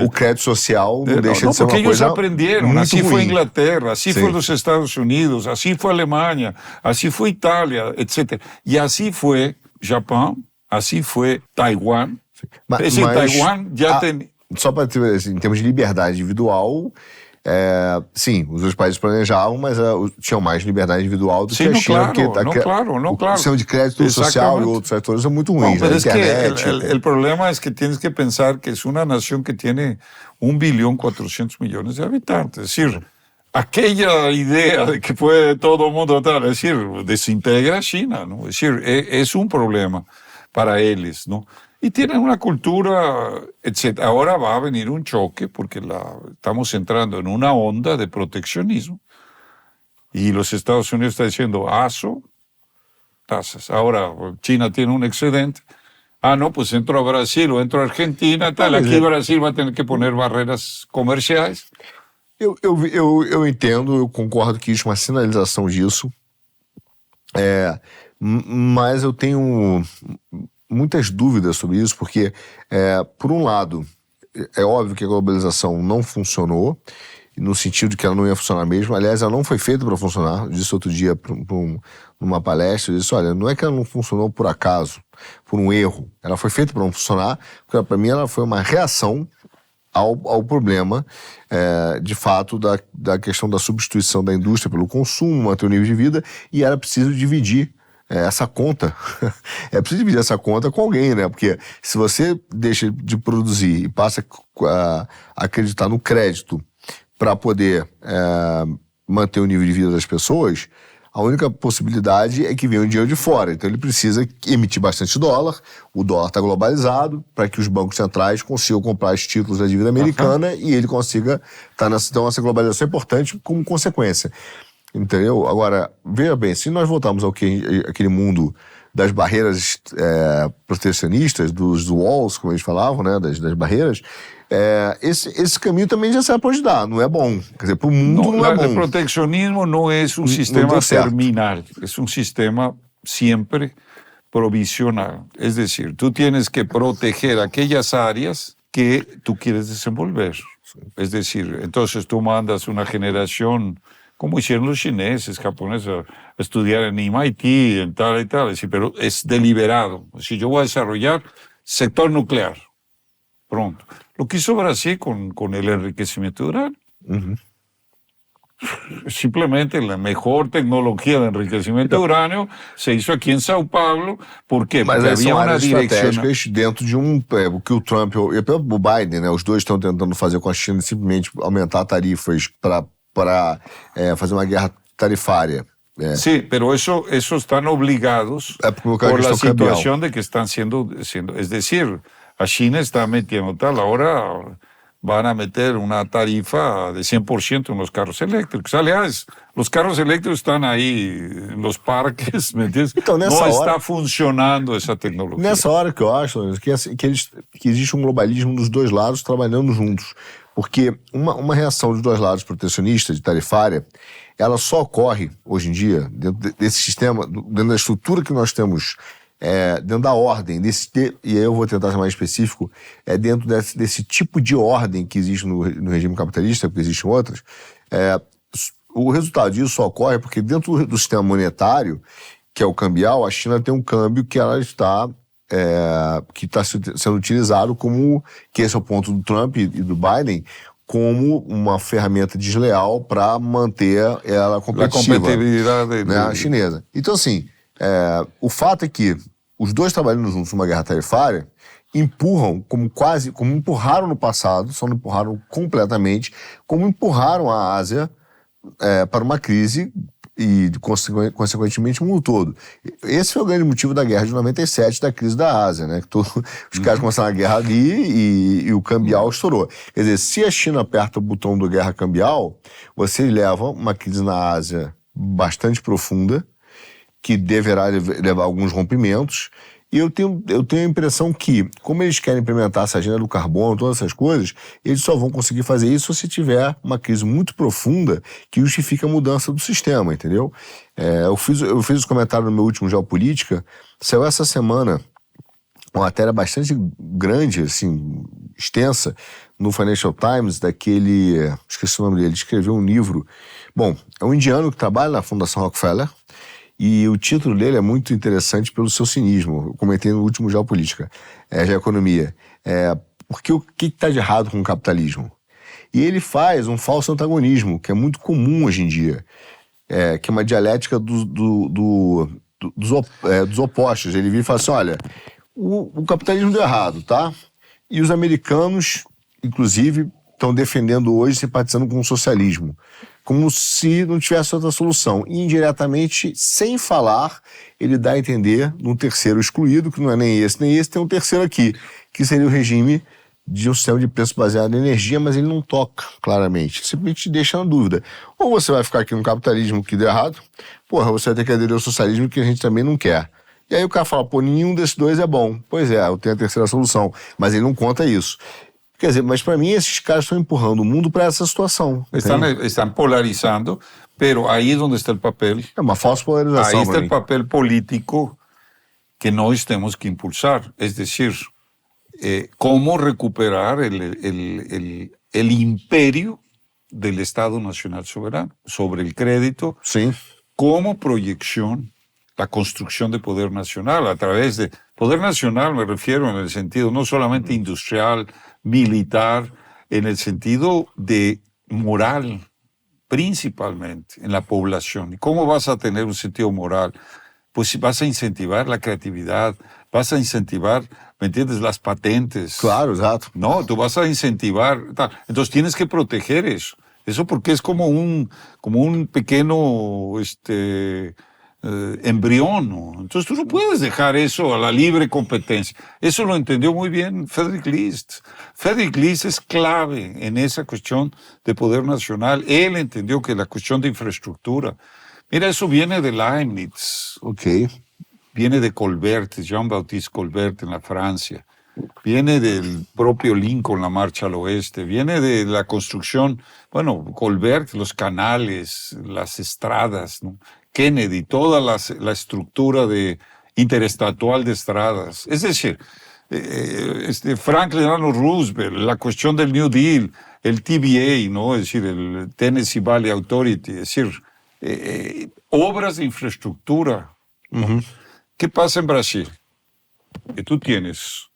O crédito social não deixa de ser uma coisa porque eles aprenderam, assim ruim. foi a Inglaterra, assim foi os Estados Unidos, assim foi a Alemanha, assim foi a Itália, etc. E assim foi Japão, assim foi Taiwan. Mas Taiwan já tem... Só para ter, assim, em termos de liberdade individual, sim, os dois países planejavam, mas tinham mais liberdade individual do que a China. Claro. O sistema de crédito social e outros setores são muito ruins. Pero es que el problema es que tienes que pensar que es una nación que tiene 1.400.000.000 de habitantes. Es decir, aquella idea de que puede todo el mundo estar, es decir, desintegra a China, ¿no? Es decir, es un problema para ellos, ¿no? Y tienen una cultura, etc. Ahora va a venir un choque porque estamos entrando en una onda de proteccionismo y los Estados Unidos están diciendo tasas. Ahora China tiene un excedente. No, pues entro a Brasil o entro a Argentina, tal. Aquí Brasil va a tener que poner barreiras comerciais. Eu entendo, eu concordo que existe uma sinalização disso, mas eu tenho muitas dúvidas sobre isso, porque, por um lado, é óbvio que a globalização não funcionou, no sentido de que ela não ia funcionar mesmo. Aliás, ela não foi feita para funcionar. Eu disse outro dia numa palestra, eu disse, olha, não é que ela não funcionou por acaso, por um erro. Ela foi feita para não funcionar, porque para mim ela foi uma reação ao problema, de fato, da questão da substituição da indústria pelo consumo, manter o nível de vida, e era preciso dividir essa conta. É preciso dividir essa conta com alguém, né? Porque se você deixa de produzir e passa a acreditar no crédito para poder manter o nível de vida das pessoas, a única possibilidade é que venha o dinheiro de fora. Então ele precisa emitir bastante dólar, o dólar está globalizado, para que os bancos centrais consigam comprar os títulos da dívida americana e ele consiga estar nessa... Então essa globalização é importante como consequência. Entendeu? Agora, veja bem, se nós voltarmos àquele mundo das barreiras protecionistas, dos walls, como eles falavam, né, das barreiras, esse caminho também já sabe para onde dá, não é bom. Quer dizer, para o mundo não é bom. O proteccionismo não é um sistema terminal, é um sistema sempre provisional. Es decir, tú tienes que proteger aquellas áreas que tú quieres desenvolver. Es decir, entonces tú mandas una generación, como hicieron los chineses, japoneses, a estudiar en MIT, en tal y tal, pero es deliberado. Si yo voy a desarrollar sector nuclear, Pronto. Lo que hizo Brasil con el enriquecimiento de uranio. Simplemente la mejor tecnología de enriquecimiento de uranio se hizo aqui em São Paulo. Por quê? Mas Porque são havia uma áreas direção. estratégicas dentro de o que o Trump e o Biden, né, os dois estão tentando fazer com a China, simplesmente aumentar tarifas para fazer uma guerra tarifária. Sí, pero eso están obligados por la situación de que están siendo, es decir, a China está metiendo tal, ahora van a meter una tarifa de 100% en los carros eléctricos. Aliás, los carros eléctricos están ahí en los parques, ¿me entiendes? Então, no está funcionando essa tecnologia. Nessa hora que eu acho que existe um globalismo dos dois lados trabalhando juntos. Porque uma reação dos dois lados protecionistas, de tarifária, ela só ocorre, hoje em dia, dentro desse sistema, dentro da estrutura que nós temos, dentro da ordem, e aí eu vou tentar ser mais específico, dentro desse tipo de ordem que existe no regime capitalista, porque existem outras, o resultado disso só ocorre porque dentro do sistema monetário, que é o cambial, a China tem um câmbio que ela está sendo utilizado como, que esse é o ponto do Trump e do Biden, como uma ferramenta desleal para manter ela competitiva, a competitividade, né, chinesa. Então, assim, o fato é que os dois trabalhando juntos numa guerra tarifária empurram, como empurraram no passado, só não empurraram completamente, como empurraram a Ásia para uma crise e, consequentemente, o mundo todo. Esse foi o grande motivo da guerra de 97, da crise da Ásia, né? Que os caras começaram a guerra ali e o cambial estourou. Quer dizer, se a China aperta o botão da guerra cambial, você leva uma crise na Ásia bastante profunda, que deverá levar a alguns rompimentos. E eu tenho a impressão que, como eles querem implementar essa agenda do carbono, todas essas coisas, eles só vão conseguir fazer isso se tiver uma crise muito profunda que justifique a mudança do sistema, entendeu? Eu fiz esse comentário no meu último Geopolítica, saiu essa semana uma matéria bastante grande, assim, extensa, no Financial Times, esqueci o nome dele, escreveu um livro. Bom, é um indiano que trabalha na Fundação Rockefeller, e o título dele é muito interessante pelo seu cinismo. Eu comentei no último Geopolítica, Geoeconomia. Porque o que está de errado com o capitalismo? E ele faz um falso antagonismo, que é muito comum hoje em dia, que é uma dialética dos opostos. Ele vira e fala assim, olha, o capitalismo deu errado, tá? E os americanos, inclusive, estão defendendo hoje, simpatizando com o socialismo, como se não tivesse outra solução. E, indiretamente, sem falar, ele dá a entender num terceiro excluído, que não é nem esse, tem um terceiro aqui, que seria o regime de um sistema de preço baseado em energia, mas ele não toca claramente, simplesmente deixa na dúvida. Ou você vai ficar aqui no capitalismo que deu errado, você vai ter que aderir ao socialismo que a gente também não quer. E aí o cara fala, nenhum desses dois é bom. Pois eu tenho a terceira solução, mas ele não conta isso. Quer dizer, mas para mim esses caras estão empurrando o mundo para essa situação. Estão polarizando, pero aí é onde está o papel. É uma falsa polarização. Aí está o papel político que nós temos que impulsar. É decir, como recuperar el imperio del Estado Nacional Soberano sobre el crédito. Sim. Como proyección, la construcción de poder nacional a través de... Poder nacional me refiero en el sentido no solamente industrial, militar, en el sentido de moral, principalmente en la población. ¿Y cómo vas a tener un sentido moral? Pues si vas a incentivar la creatividad, vas a incentivar, ¿me entiendes?, las patentes. Claro, exacto. No, tú vas a incentivar. Tal. Entonces tienes que proteger eso. Eso porque es como un pequeño embrión, ¿no? Entonces tú no puedes dejar eso a la libre competencia. Eso lo entendió muy bien Friedrich List. Friedrich List es clave en esa cuestión de poder nacional. Él entendió que la cuestión de infraestructura, mira, eso viene de Leibniz. Ok. Viene de Colbert, Jean-Baptiste Colbert en la Francia. Viene del propio Lincoln, la marcha al oeste. Viene de la construcción, Colbert, los canales, las estradas, ¿no? Kennedy, toda la estructura interestatual de estradas. Es decir, Franklin Delano Roosevelt, la cuestión del New Deal, el TVA, ¿no? Es decir, el Tennessee Valley Authority, es decir, obras de infraestructura. Uhum. ¿Qué pasa en Brasil? Que tú tienes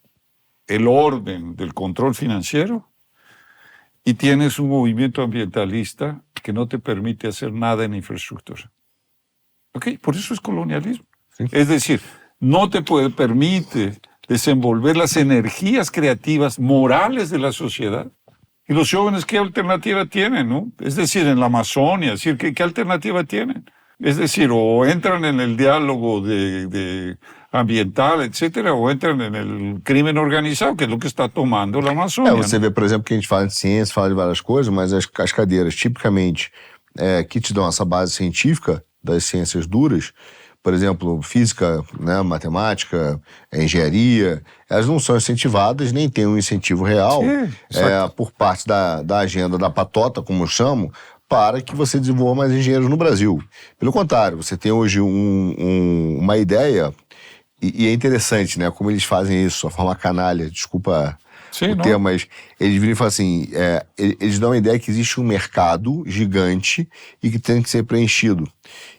el orden del control financiero y tienes un movimiento ambientalista que no te permite hacer nada en infraestructura. ¿Ok? Por eso es colonialismo. Sí. Es decir, no te permite desenvolver las energías creativas, morales de la sociedad. Y los jóvenes, ¿qué alternativa tienen? ¿No? Es decir, en la Amazonia, es decir, ¿qué alternativa tienen? Es decir, o entran en el diálogo de ambiental, etcétera, o entran en el crimen organizado, que é o que está tomando a Amazônia. Você vê, por exemplo, que a gente fala de ciência, fala de várias coisas, mas as cadeiras, tipicamente, que te dão essa base científica das ciências duras, por exemplo, física, né, matemática, engenharia, elas não são incentivadas, nem têm um incentivo real por parte da agenda da patota, como eu chamo, para que você desenvolva mais engenheiros no Brasil. Pelo contrário, você tem hoje uma ideia, e é interessante, né, como eles fazem isso, a forma canalha, desculpa o termo, mas eles viram e falam assim, eles dão a ideia que existe um mercado gigante e que tem que ser preenchido.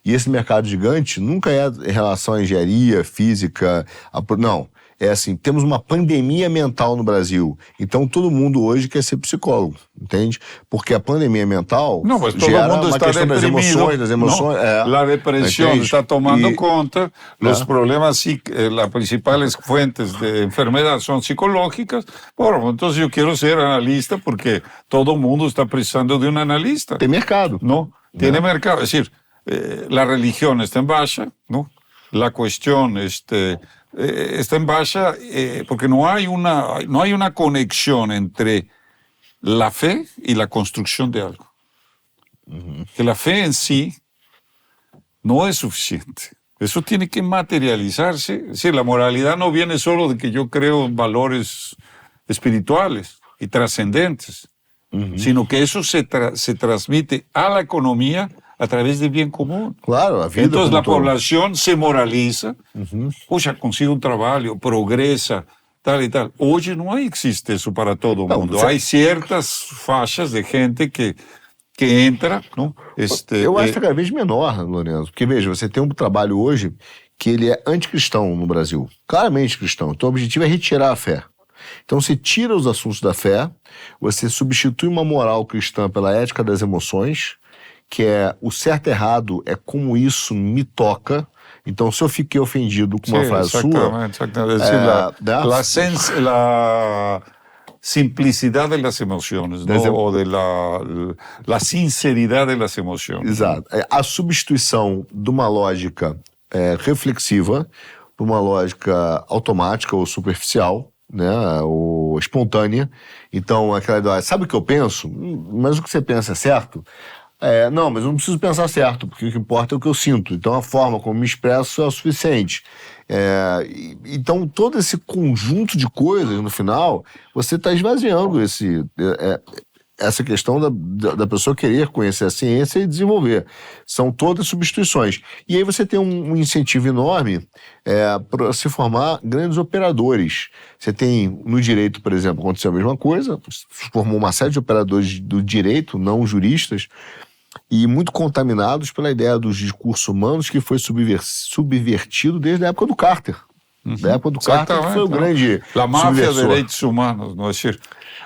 E esse mercado gigante nunca é em relação à engenharia, física, não. É assim, temos uma pandemia mental no Brasil. Então todo mundo hoje quer ser psicólogo, entende? Porque a pandemia mental gera uma questão das emoções, A depressão está tomando conta, os problemas, as principais fontes de enfermedade são psicológicas. Bom, então eu quero ser analista porque todo mundo está precisando de um analista. Tem mercado. Não, tem mercado. É decir, a religião está em baixa, não? A questão está en baja porque no hay una conexión entre la fe y la construcción de algo. Que la fe en sí no es suficiente. Eso tiene que materializarse. Es decir, la moralidad no viene solo de que yo creo en valores espirituales y trascendentes, sino que eso se transmite a la economía a través del bien común. Claro, a vida. Entonces la población se moraliza, puxa, consigue un trabajo, progresa, tal y tal. Hoy no existe eso para todo el mundo. Hay ciertas faixas de gente que entra, não? Eu acho que é cada vez menor, Lorenzo, porque veja, você tem um trabalho hoje que ele é anticristão no Brasil, claramente cristão. Então o objetivo é retirar a fé. Então você tira os assuntos da fé, você substitui uma moral cristã pela ética das emoções, que é o certo e errado, é como isso me toca. Então, se eu fiquei ofendido com uma frase sua... Exatamente. La simplicidad de las emociones, ¿no? O de la sinceridad de las emociones. Exato. A substituição de uma lógica reflexiva por uma lógica automática ou superficial, né, ou espontânea. Então, aquela ideia, sabe o que eu penso? Mas o que você pensa é certo? Não, mas eu não preciso pensar certo, porque o que importa é o que eu sinto. Então, a forma como me expresso é o suficiente. Então, todo esse conjunto de coisas, no final, você está esvaziando essa questão da pessoa querer conhecer a ciência e desenvolver. São todas substituições. E aí você tem um incentivo enorme para se formar grandes operadores. Você tem, no direito, por exemplo, aconteceu a mesma coisa, formou uma série de operadores do direito, não juristas, e muito contaminados pela ideia dos discursos humanos que foi subvertido desde a época do Carter. Da época do Carter, que foi o grande La máfia de direitos humanos, não é decir.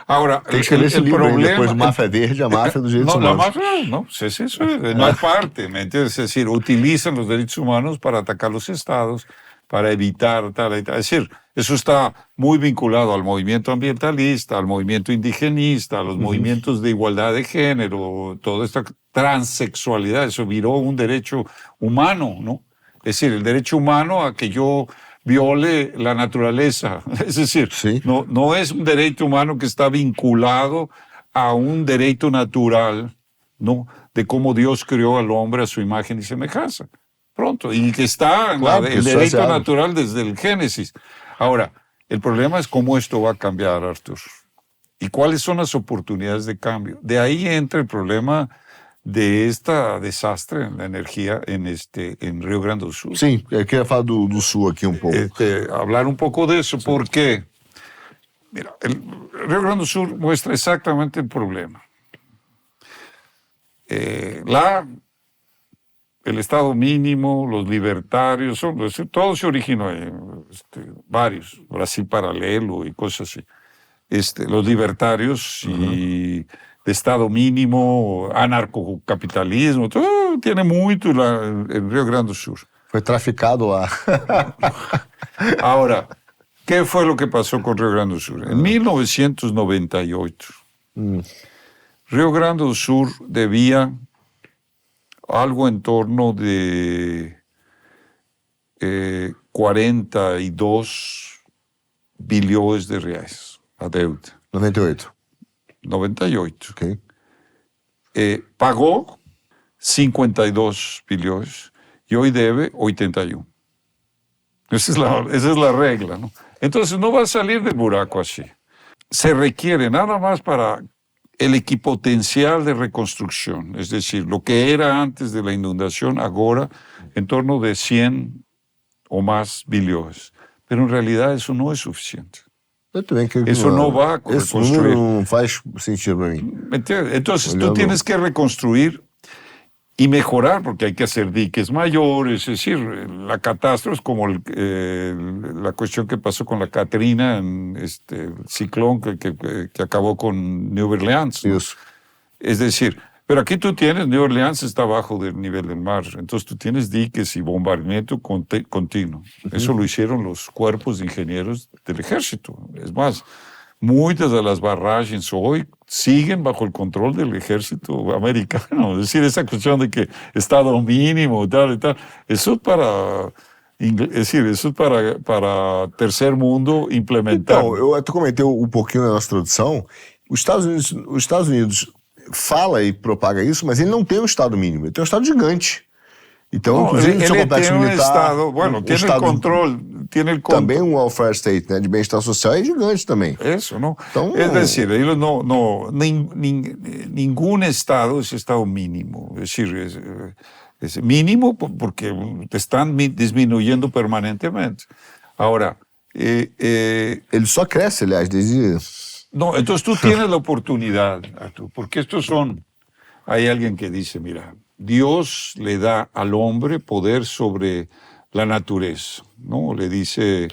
Ahora, tem que escrever esse livro problema, aí, depois do Máfia Verde, a máfia dos direitos humanos. La máfia, no es parte, ¿me entiendes? Es decir, utilizan los derechos humanos para atacar los estados, para evitar tal y tal. Es decir, eso está muy vinculado al movimiento ambientalista, al movimiento indigenista, a los movimientos de igualdad de género, toda esta transexualidad, eso viró un derecho humano, ¿no? Es decir, el derecho humano a que yo viole la naturaleza. Es decir, no es un derecho humano que está vinculado a un derecho natural, ¿no? De cómo Dios creó al hombre a su imagen y semejanza. Pronto, y que está el derecho natural desde el Génesis. Ahora, el problema es cómo esto va a cambiar, Artur. Y cuáles son las oportunidades de cambio. De ahí entra el problema de esta desastre en la energía en Rio Grande do Sul. Sim, eu queria falar do Sul aqui um pouco. Hablar un poco de eso, porque mira, el Rio Grande do Sul muestra exactamente el problema. el Estado mínimo, los libertarios, todo se originó en varios, Brasil Paralelo y cosas así. Los libertarios y de Estado mínimo, anarcocapitalismo, todo tiene mucho el Rio Grande do Sul. Foi traficado lá. Ahora, ¿qué fue lo que pasó con Rio Grande do Sul? En 1998, Rio Grande do Sul debía algo en torno de 42 bilhões de reais a deuda. 98. 98. Ok. Pagó 52 bilhões y hoy debe 81. Esa es la regla, ¿no? Entonces no va a salir del buraco así. Se requiere nada más para el equipotencial de reconstrucción, es decir, lo que era antes de la inundación, ahora en torno de 100 o más bilhões. Pero en realidad eso no es suficiente. Eu também creio que Eso no va a esse reconstruir. número não faz sentido para mim. Entonces Olhando. tú tienes que reconstruir y mejorar, porque hay que hacer diques mayores, es decir, la catástrofe es como la cuestión que pasó con la Katrina, el ciclón que acabó con New Orleans, ¿no? Isso. Es decir, pero aquí tú tienes, New Orleans está abajo del nivel del mar, entonces tú tienes diques y bombardeamiento continuo. Eso lo hicieron los cuerpos de ingenieros del ejército. Es más, muchas de las barragens hoy siguen bajo el control del ejército americano. Es decir, esa cuestión de que Estado mínimo, tal y tal, eso es para tercer mundo implementar. Então, eu até comentei um pouquinho na nossa introdução. Os Estados Unidos fala e propaga isso, mas ele não tem um Estado mínimo, ele tem um Estado gigante. Então, inclusive, no seu complexo militar... Estado, bueno, tiene Estado, el control, também um welfare state, né, de bem-estar social, é gigante também. Eso, ¿no? Então, es decir, ellos ningún Estado es Estado mínimo. Es decir, es mínimo porque te están disminuyendo permanentemente. Ahora... ele só cresce, aliás, desde... No, entonces tú tienes la oportunidad, Arturo, porque estos son... Hay alguien que dice, mira, Dios le da al hombre poder sobre la naturaleza, ¿no? Le dice,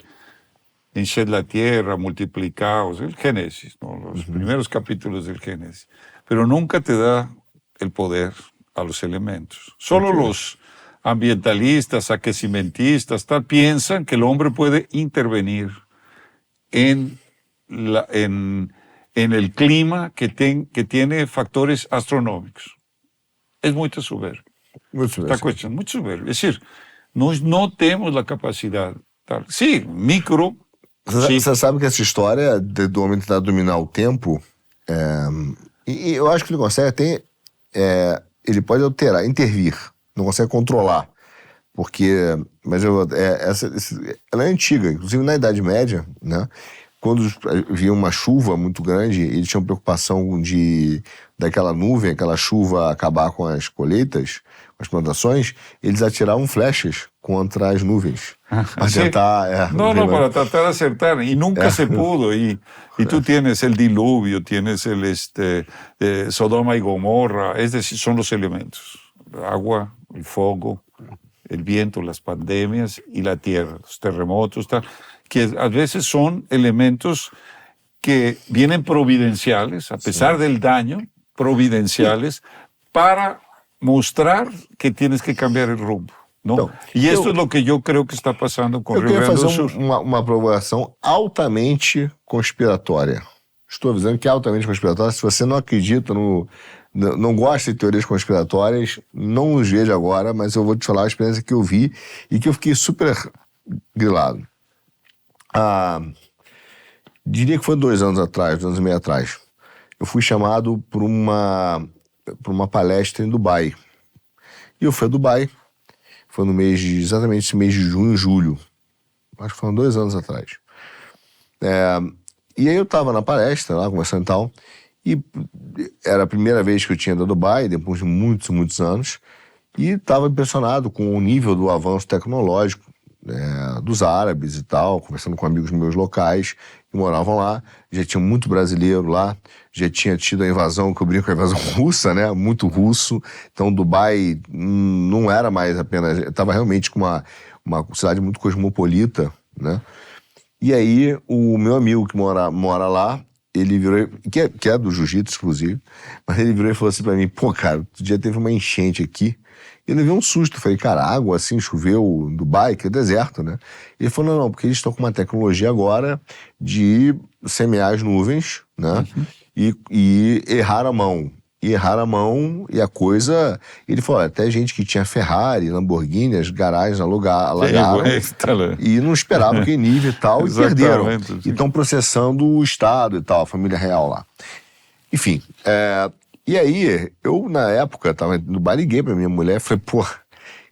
hinchad la tierra, multiplicaos, el Génesis, ¿no? Los primeros capítulos del Génesis. Pero nunca te da el poder a los elementos. Solo los ambientalistas, aquecimentistas, tal, piensan que el hombre puede intervenir en el clima que tiene factores astronómicos. Es muy soberbio. Esta cuestión, muy soberbio. Es decir, no tenemos la capacidad. Tal. Sí, micro. Você sabe que essa história do homem tentar dominar o tempo, e eu acho que ele consegue, ele pode alterar, intervir, não consegue controlar. Porque, mas ela é antiga, inclusive na Idade Média, né? Quando havia uma chuva muito grande, eles tinham preocupação daquela nuvem, aquela chuva acabar com as colheitas, com as plantações, eles atiravam flechas contra as nuvens. Para tentar... para tratar de acertar, y nunca se pudo. Y tú tienes el diluvio, tienes Sodoma y Gomorra, es decir, son los elementos. El agua, el fuego, el viento, las pandemias y la tierra, los terremotos, tal, que a veces son elementos que vienen providenciales, a pesar del daño, providenciales, para mostrar que tienes que cambiar el rumbo, ¿no? Então, y esto es lo que yo creo que está pasando con Rio Grande do Sul. Eu queria fazer uma provocação altamente conspiratória. Estou avisando que é altamente conspiratória. Se você não acredita não gosta de teorias conspiratórias, não nos veja agora, mas eu vou te falar a experiência que eu vi e que eu fiquei super grilado. Diria que foi 2 anos atrás, 2 anos e meio atrás. Eu fui chamado para uma palestra em Dubai. E eu fui a Dubai. Foi exatamente esse mês de junho, julho. Acho que foram 2 anos atrás. E aí eu estava na palestra, lá, conversando e tal. E era a primeira vez que eu tinha ido a Dubai, depois de muitos, muitos anos. E estava impressionado com o nível do avanço tecnológico dos árabes e tal, conversando com amigos meus locais que moravam lá. Já tinha muito brasileiro lá, já tinha tido a invasão, que eu brinco, a invasão russa, né? Muito russo. Então Dubai não era mais apenas... Estava realmente com uma cidade muito cosmopolita, né? E aí o meu amigo que mora lá, ele virou, que é do jiu-jitsu, inclusive, mas ele virou e falou assim pra mim, pô, cara, outro dia teve uma enchente aqui. Eu levei um susto, falei, cara, água assim, choveu em Dubai, que é deserto, né? Ele falou, não, porque eles estão com uma tecnologia agora de semear as nuvens, né? E errar a mão. E errar a mão, e a coisa... Ele falou, até gente que tinha Ferrari, Lamborghini, as garagens alagaram, e não esperava aquele nível e tal, e perderam. E estão processando o Estado e tal, a família real lá. Enfim, e aí, eu na época, tava no bar, liguei pra minha mulher e falei, pô,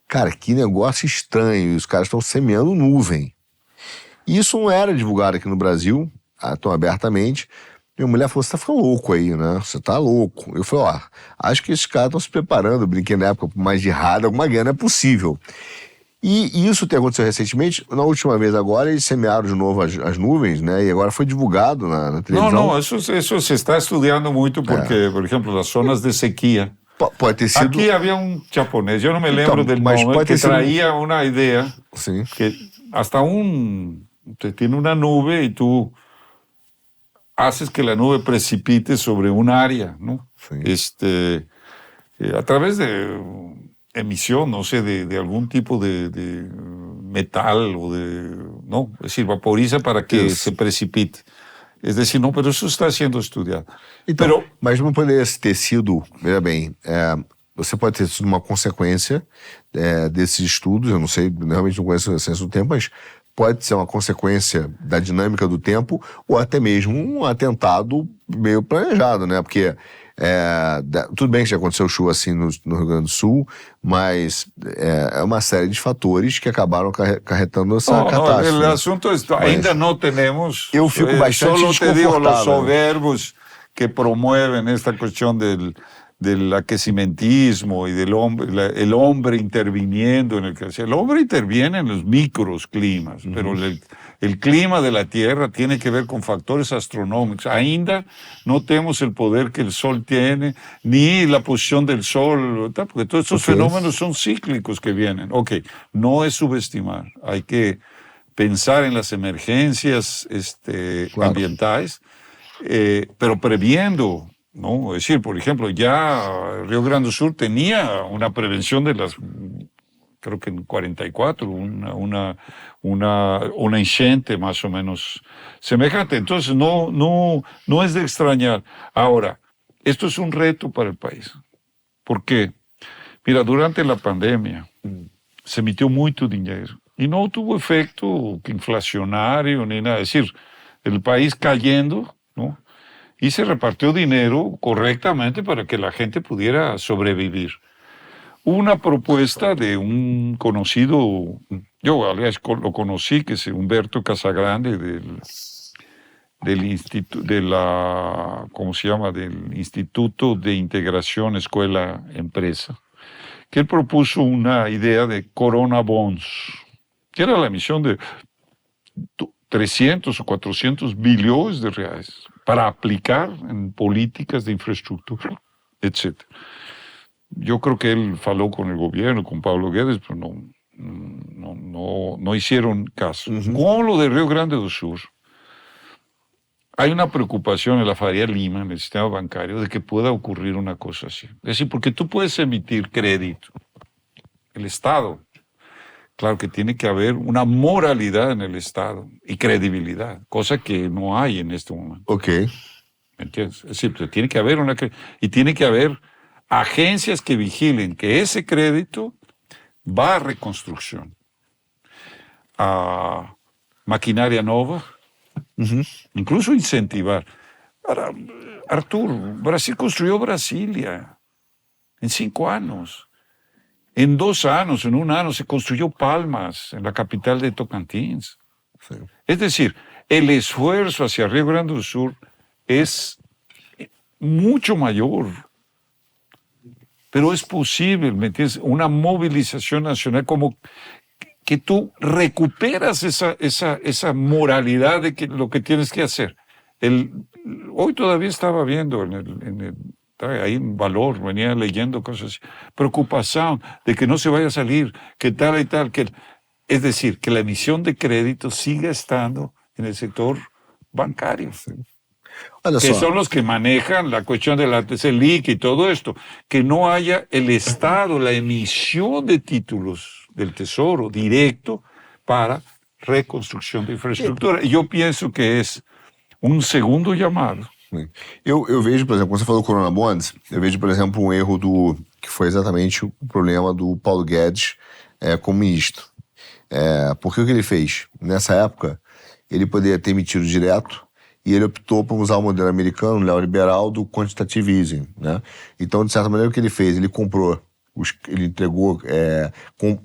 cara, que negócio estranho, os caras estão semeando nuvem. E isso não era divulgado aqui no Brasil, tão abertamente. Minha mulher falou, você tá ficando louco aí, né? Você tá louco. Eu falei, ó, acho que esses caras estão se preparando, eu brinquei na época, por mais de errado, alguma guerra é possível. E isso tem acontecido recentemente, na última vez agora, eles semearam de novo as nuvens, né? E agora foi divulgado na televisão. Não, isso se está estudando muito porque, por exemplo, las zonas de sequía. Pode ter sido... Aqui havia um japonês, eu não me lembro del nome, que traía una idea, Sim. que hasta te tiene una nube y tú haces que la nube precipite sobre un área, ¿no? Sí. A través de emisión, no sé, de algún tipo de metal o ¿no? Es decir, vaporiza para que se precipite. Es decir, no, pero eso está siendo estudiado. Então, mas não poderia ter sido, veja bem, você pode ter sido uma consequência desses estudos, eu não sei, realmente não conheço a ciência do tempo, mas pode ser uma consequência da dinâmica do tempo ou até mesmo um atentado meio planejado, né? Porque tudo bem que já aconteceu chuva assim no Rio Grande do Sul, mas é uma série de fatores que acabaram acarretando essa catástrofe. O assunto ainda não temos. Eu fico bastante solo te digo, los desconfortável. soberbos que promueven esta cuestión del aquecimentismo y el hombre interviniendo en el hombre interviene en los microclimas, pero el clima de la Tierra tiene que ver con factores astronómicos. Ainda no tenemos el poder que el Sol tiene, ni la posición del Sol, porque todos estos fenómenos son cíclicos que vienen. No es subestimar, hay que pensar en las emergencias ambientales, pero previendo, ¿no? Es decir, por ejemplo, ya Río Grande do Sul tenía una prevención creo que en 44, una enchente más o menos semejante. Entonces, no es de extrañar. Ahora, esto es un reto para el país. ¿Por qué? Mira, durante la pandemia se emitió mucho dinero y no tuvo efecto inflacionario ni nada. Es decir, el país cayendo, ¿no? Y se repartió dinero correctamente para que la gente pudiera sobrevivir. Una propuesta de un conocido, yo lo conocí, que es Humberto Casagrande, del instituto, ¿cómo se llama? Del Instituto de Integración Escuela-Empresa, que él propuso una idea de Corona Bonds, que era la emisión de 300 o 400 billones de reales para aplicar en políticas de infraestructura, etc. Yo creo que él faló con el gobierno, con Pablo Guedes, pero no hicieron caso. Con lo de Río Grande do Sul, hay una preocupación en la Faria Lima, en el sistema bancario, de que pueda ocurrir una cosa así. Es decir, porque tú puedes emitir crédito, el Estado. Claro que tiene que haber una moralidad en el Estado y credibilidad, cosa que no hay en este momento. ¿Me entiendes? Es decir, tiene que haber y tiene que haber agencias que vigilen que ese crédito va a reconstrucción, a maquinaria nueva, incluso incentivar. Ahora, Artur, Brasil construyó Brasilia en 5 años. En 2 años, en 1 año, se construyó Palmas, en la capital de Tocantins. Sí. Es decir, el esfuerzo hacia Río Grande do Sul es mucho mayor. Pero es posible, ¿me entiendes? Una movilización nacional como que tú recuperas esa moralidad de que lo que tienes que hacer. Hoy todavía estaba viendo ahí en Valor, venía leyendo cosas así, preocupación de que no se vaya a salir, que tal y tal, es decir, que la emisión de crédito siga estando en el sector bancario, que son los que manejan la cuestión de la Selic y todo esto, que no haya el Estado, la emisión de títulos del Tesoro directo para reconstrução de infraestrutura. E eu penso que é um segundo chamado. Eu vejo, por exemplo, quando você falou do Corona Bonds, eu vejo, por exemplo, um erro que foi exatamente o problema do Paulo Guedes como ministro. Porque o que ele fez? Nessa época, ele poderia ter emitido direto e ele optou por usar o modelo americano, neoliberal, do quantitative easing, né? Então, de certa maneira, o que ele fez? Ele entregou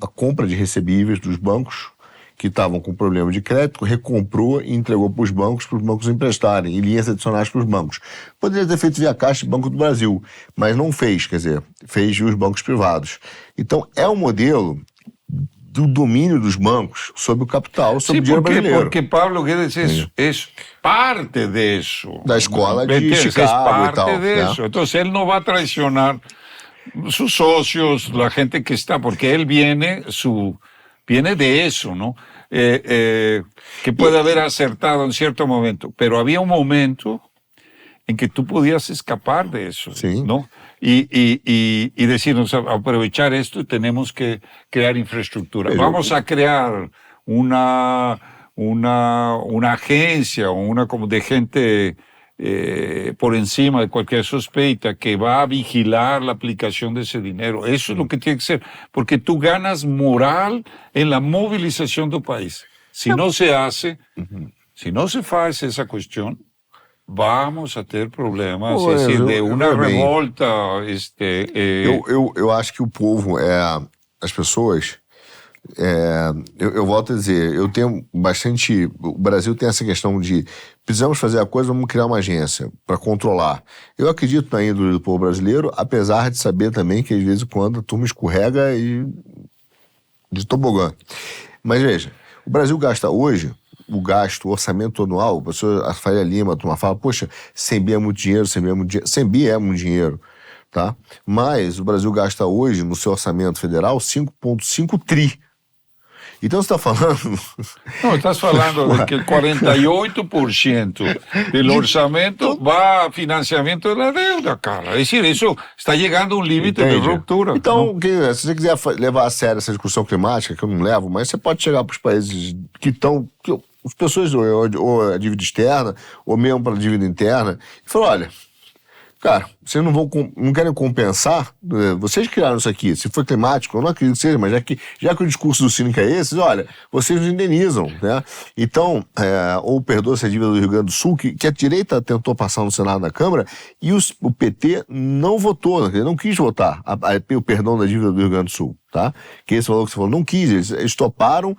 a compra de recebíveis dos bancos que estavam com problema de crédito, recomprou e entregou para os bancos emprestarem, em linhas adicionais para os bancos. Poderia ter feito via Caixa e Banco do Brasil, mas não fez, quer dizer, fez os bancos privados. Então, é um modelo do domínio dos bancos sobre o capital, sobre o dinheiro brasileiro. Porque Pablo Guedes é parte disso. Da escola de Chicago e tal. Né? Então, ele não vai traicionar sus socios, la gente que está, porque él viene de eso, ¿no? Que puede haber acertado en cierto momento, pero había un momento en que tú podías escapar de eso, sí, ¿no? Y decirnos, aprovechar esto, tenemos que crear infraestructura. Pero vamos a crear una agencia o una como de gente por encima de cualquier sospecha que va a vigilar la aplicación de ese dinero. Eso es lo que tiene que ser, porque tú ganas moral en la movilización del país. Si no se hace, si no se hace esa cuestión, vamos a ter problemas, de uma revolta. Eu acho que o povo, as pessoas, eu volto a dizer, eu tenho bastante. O Brasil tem essa questão de precisamos fazer a coisa, vamos criar uma agência para controlar. Eu acredito na índole do povo brasileiro, apesar de saber também que, às vezes, quando a turma escorrega e de tobogã. Mas veja, o Brasil gasta hoje. O orçamento anual, a pessoa, a Faria Lima, a turma fala, poxa, 100 bi é muito dinheiro, 100 bi é muito dinheiro, tá? Mas o Brasil gasta hoje, no seu orçamento federal, 5,5 tri. Então você está falando... Não, estás falando de que 48% do orçamento vai a financiamento da deuda, cara. É decir, isso está chegando a um limite de ruptura. Então, se você quiser levar a sério essa discussão climática, que eu não levo, mas você pode chegar para os países que estão... As pessoas, ou a dívida externa, ou mesmo para a dívida interna, e falar, olha, cara, vocês não querem compensar, vocês criaram isso aqui, se for climático, eu não acredito que seja, mas já que o discurso do cínico é esse, olha, vocês nos indenizam, né? Então, ou perdoa-se a dívida do Rio Grande do Sul, que a direita tentou passar no Senado da Câmara, e o PT não votou, não quis votar o perdão da dívida do Rio Grande do Sul. Tá? Que esse valor que você falou, não quis, eles toparam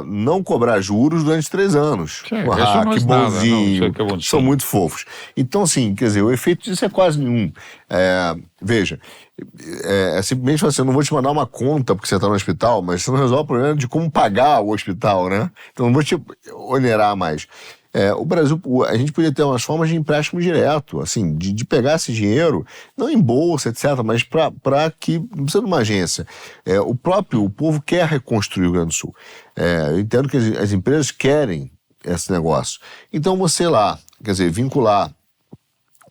não cobrar juros durante 3 anos. Sim, que bonzinho, são muito fofos. Então, assim, quer dizer, o efeito disso é quase nenhum. Veja, simplesmente assim, eu não vou te mandar uma conta porque você está no hospital, mas você não resolve o problema de como pagar o hospital, né? Então, não vou te onerar mais. O Brasil, a gente podia ter umas formas de empréstimo direto, assim, de pegar esse dinheiro, não em bolsa, etc., mas para que, não precisa de uma agência. O povo quer reconstruir o Rio Grande do Sul. Eu entendo que as empresas querem esse negócio. Então você lá, quer dizer, vincular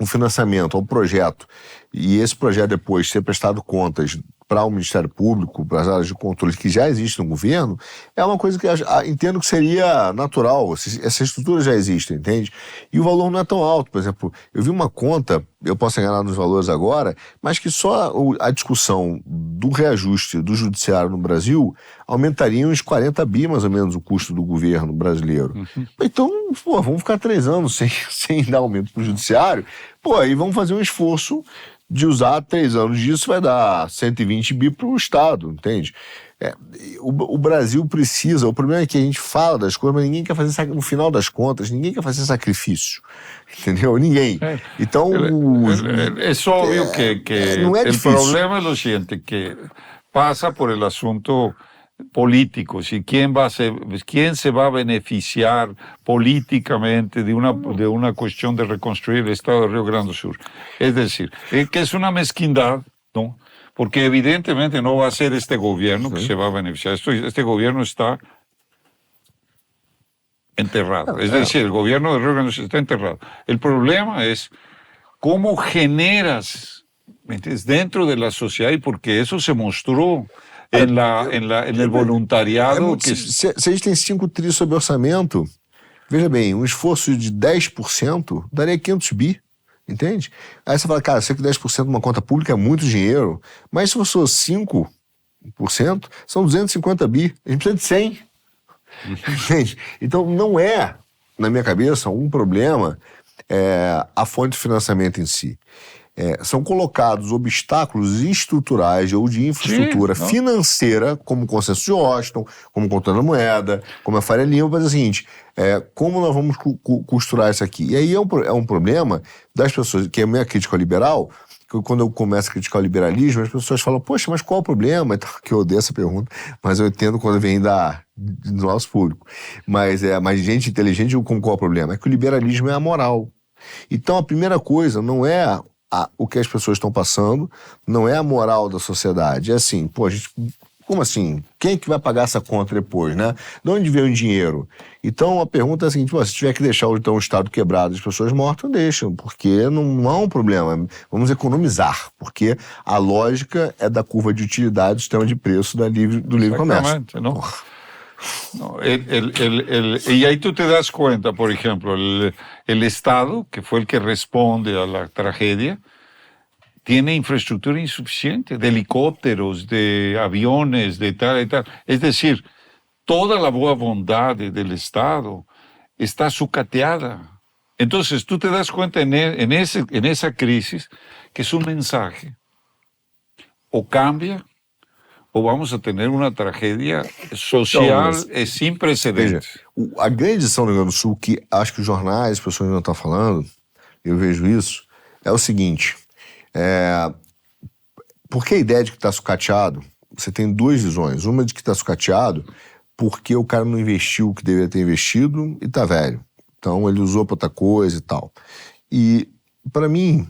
um financiamento ao projeto e esse projeto depois ser prestado contas para o Ministério Público, para as áreas de controle que já existem no governo, é uma coisa que entendo que seria natural. Essa estrutura já existe, entende? E o valor não é tão alto. Por exemplo, eu vi uma conta, eu posso enganar nos valores agora, mas que só a discussão do reajuste do judiciário no Brasil aumentaria uns 40 bi, mais ou menos, o custo do governo brasileiro. Então, vamos ficar 3 anos sem dar aumento para o judiciário, aí vamos fazer um esforço de usar 3 anos disso, vai dar 120 bi para o Estado, entende? O Brasil precisa, o problema é que a gente fala das coisas, mas ninguém quer fazer, no final das contas, ninguém quer fazer sacrifício, entendeu? Ninguém. Então... É óbvio que não é o difícil. problema é o seguinte, que passa por el assunto políticos y quién se va a beneficiar políticamente de una cuestión de reconstruir el Estado de Río Grande do Sur. Es decir, que es una mezquindad, ¿no? Porque evidentemente no va a ser este gobierno que se va a beneficiar. Este gobierno está enterrado. Es decir, el gobierno de Río Grande do Sur está enterrado. El problema es cómo generas, ¿me entiendes?, dentro de la sociedad, y porque eso se mostró en el voluntariado. Se a gente tem 5 trilhos sobre orçamento, veja bem, um esforço de 10% daria 500 bi, entende? Aí você fala, cara, sei que 10% de uma conta pública é muito dinheiro, mas se for 5%, são 250 bi. A gente precisa de 100. Entende? Então não é, na minha cabeça, um problema a fonte de financiamento em si. São colocados obstáculos estruturais ou de infraestrutura financeira, como o consenso de Washington, como o controle da moeda, como a Faria Lima, para dizer o seguinte, como nós vamos costurar isso aqui? E aí é um problema das pessoas, que é a minha crítica ao liberal, que quando eu começo a criticar o liberalismo, as pessoas falam, poxa, mas qual é o problema? Então, que eu odeio essa pergunta, mas eu entendo quando vem do nosso público. Mas gente inteligente, com qual é o problema? É que o liberalismo é amoral. Então a primeira coisa não é o que as pessoas estão passando, não é a moral da sociedade. É assim, pô, como assim? Quem é que vai pagar essa conta depois, né? De onde vem o dinheiro? Então a pergunta é a seguinte, se tiver que deixar então, o Estado quebrado, as pessoas mortas, deixam, porque não há um problema. Vamos economizar, porque a lógica é da curva de utilidade do sistema de preço do livre comércio. ¿No? No, y ahí tú te das cuenta, por ejemplo, el Estado, que fue el que responde a la tragedia, tiene infraestructura insuficiente, de helicópteros, de aviones, de tal y tal. Es decir, toda la buena bondad del Estado está sucateada. Entonces tú te das cuenta en esa crisis que es un mensaje. O cambia, ou vamos a ter uma tragédia social sem precedentes. Veja, a grande lição do Rio Grande do Sul, que acho que os jornais, as pessoas não estão falando, eu vejo isso, é o seguinte, porque a ideia de que está sucateado, você tem duas visões. Uma de que está sucateado porque o cara não investiu o que deveria ter investido e está velho. Então ele usou para outra coisa e tal. E para mim,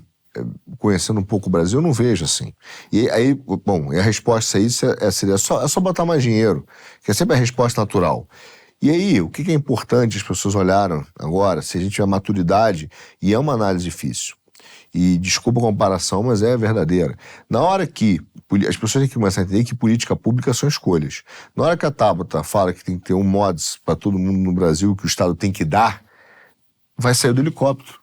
conhecendo um pouco o Brasil, eu não vejo assim. E aí, bom, a resposta a isso seria só botar mais dinheiro, que é sempre a resposta natural. E aí, o que é importante as pessoas olharam agora, se a gente tiver maturidade, e é uma análise difícil, e desculpa a comparação, mas é verdadeira. Na hora que as pessoas têm que começar a entender que política pública são escolhas. Na hora que a Tabata fala que tem que ter um mods para todo mundo no Brasil, que o Estado tem que dar, vai sair do helicóptero.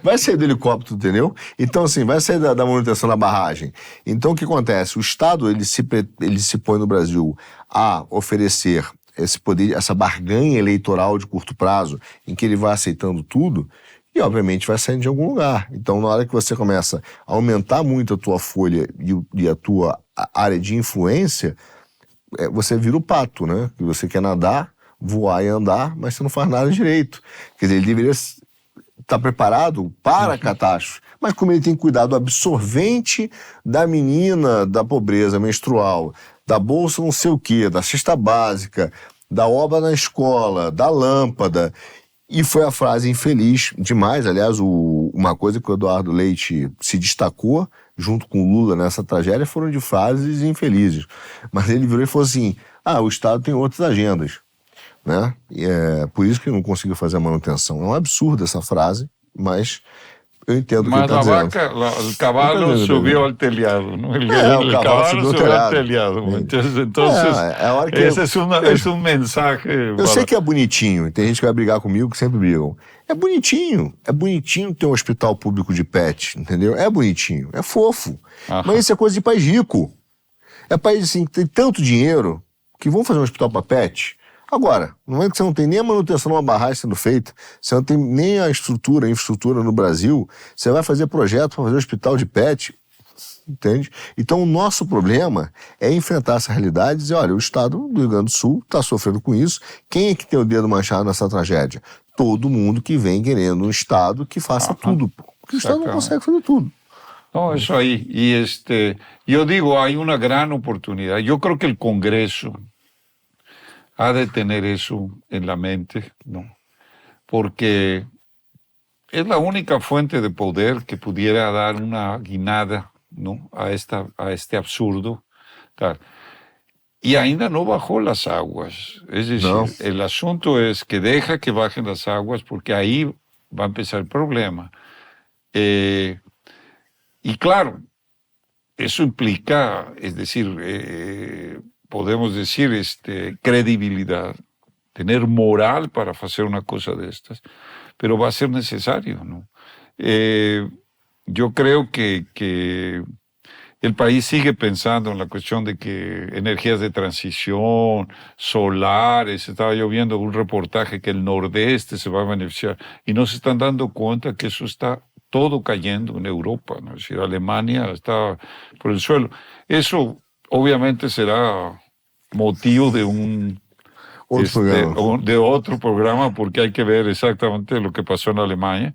Vai sair do helicóptero, entendeu? Então, assim, vai sair da manutenção da barragem. Então, o que acontece? O Estado, ele se põe no Brasil a oferecer esse poder, essa barganha eleitoral de curto prazo, em que ele vai aceitando tudo, e, obviamente, vai saindo de algum lugar. Então, na hora que você começa a aumentar muito a tua folha e a tua área de influência, você vira o pato, né? Que você quer nadar, voar e andar, mas você não faz nada direito. Quer dizer, ele deveria está preparado para a catástrofe, mas como ele tem cuidado do absorvente da menina da pobreza menstrual, da bolsa não sei o quê, da cesta básica, da obra na escola, da lâmpada, e foi a frase infeliz demais, aliás, uma coisa que o Eduardo Leite se destacou, junto com o Lula nessa tragédia, foram de frases infelizes, mas ele virou e falou assim, o Estado tem outras agendas. Né? E é por isso que não conseguiu fazer a manutenção. É um absurdo essa frase, mas eu entendo o que ele está dizendo. O cavalo subiu ao telhado, não? O cavalo subiu ao telhado. Então, esse é um mensagem. Eu sei que é bonitinho, tem gente que vai brigar comigo, que sempre brigam. É bonitinho ter um hospital público de pet, entendeu? É bonitinho, é fofo. Mas isso é coisa de país rico. É país assim, que tem tanto dinheiro que vão fazer um hospital para pet. Agora, no momento que você não tem nem a manutenção de uma barragem sendo feita, você não tem nem a infraestrutura no Brasil, você vai fazer projeto para fazer hospital de pet, entende? Então o nosso problema é enfrentar essa realidade e dizer, olha, o Estado do Rio Grande do Sul está sofrendo com isso, quem é que tem o dedo manchado nessa tragédia? Todo mundo que vem querendo um Estado que faça tudo, porque o Estado não consegue fazer tudo. No, eso ahí. Y yo digo, hay una gran oportunidad. Yo creo que el Congreso ha de tener eso en la mente, ¿no? Porque es la única fuente de poder que pudiera dar una guinada, ¿no? a este absurdo. Tal. Y ainda no bajó las aguas. Es Não. decir, el asunto es que deja que bajen las aguas porque ahí va a empezar el problema. Y claro, eso implica, es decir, podemos decir, credibilidad, tener moral para hacer una cosa de estas, pero va a ser necesario, ¿no? Yo creo que el país sigue pensando en la cuestión de que energías de transición, solares, estaba yo viendo un reportaje que el nordeste se va a beneficiar y no se están dando cuenta que eso está todo cayendo en Europa, ¿no? Es decir, Alemania está por el suelo. Eso obviamente será motivo de Outro programa. de otro programa porque hay que ver exactamente lo que pasó en Alemania.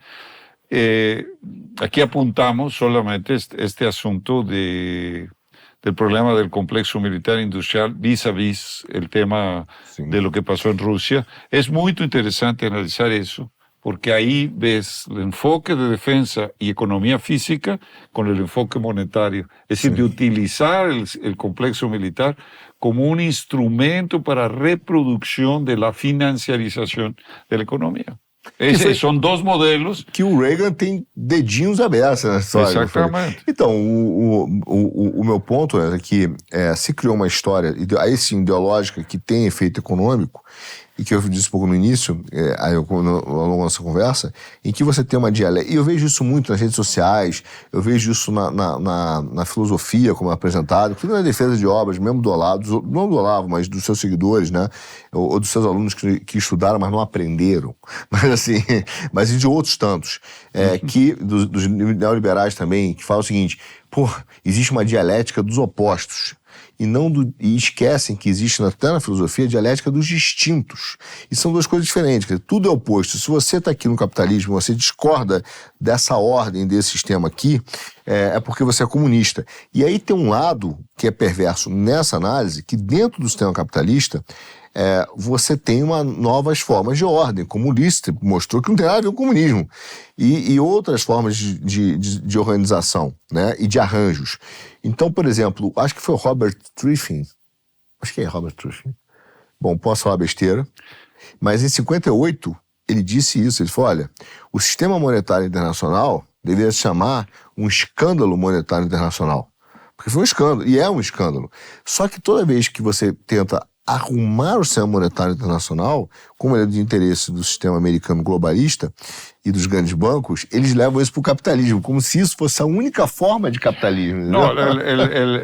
Aquí apuntamos solamente este asunto del problema del complejo militar industrial vis a vis el tema Sim. de lo que pasó en Rusia. Es muy interesante analizar eso, porque ahí ves el enfoque de defensa y economía física con el enfoque monetario. Es decir, Sí. de utilizar el complejo militar como un instrumento para reproducción de la financiarización de la economía. São dois modelos. Que o Reagan tem dedinhos abertos nessa história. Exatamente. Então, o meu ponto é que se criou uma história, aí sim, ideológica, que tem efeito econômico, e que eu disse um pouco no início, ao longo da nossa conversa, em que você tem uma dialética. E eu vejo isso muito nas redes sociais, eu vejo isso na filosofia, como é apresentado, que não é defesa de obras, mesmo do Olavo, não do Olavo, mas dos seus seguidores, né? Ou dos seus alunos que estudaram, mas não aprenderam. Mas assim, mas de outros tantos, dos neoliberais também, que falam o seguinte: pô, existe uma dialética dos opostos. E esquecem que existe até na filosofia a dialética dos distintos. E são duas coisas diferentes. Quer dizer, tudo é oposto. Se você está aqui no capitalismo, você discorda dessa ordem, desse sistema aqui, é porque você é comunista. E aí tem um lado que é perverso nessa análise, que dentro do sistema capitalista, você tem novas formas de ordem, como o Ulisses mostrou que não tem nada a ver com o comunismo, e outras formas de organização, né, e de arranjos. Então, por exemplo, acho que foi o Robert Triffin, bom, posso falar besteira, mas em 58 ele disse isso, ele falou, olha, o sistema monetário internacional deveria se chamar um escândalo monetário internacional, porque foi um escândalo, e é um escândalo. Só que toda vez que você tenta arrumar o sistema monetário internacional, como ele é de interesse do sistema americano globalista e dos grandes bancos, eles levam isso para o capitalismo, como se isso fosse a única forma de capitalismo. No,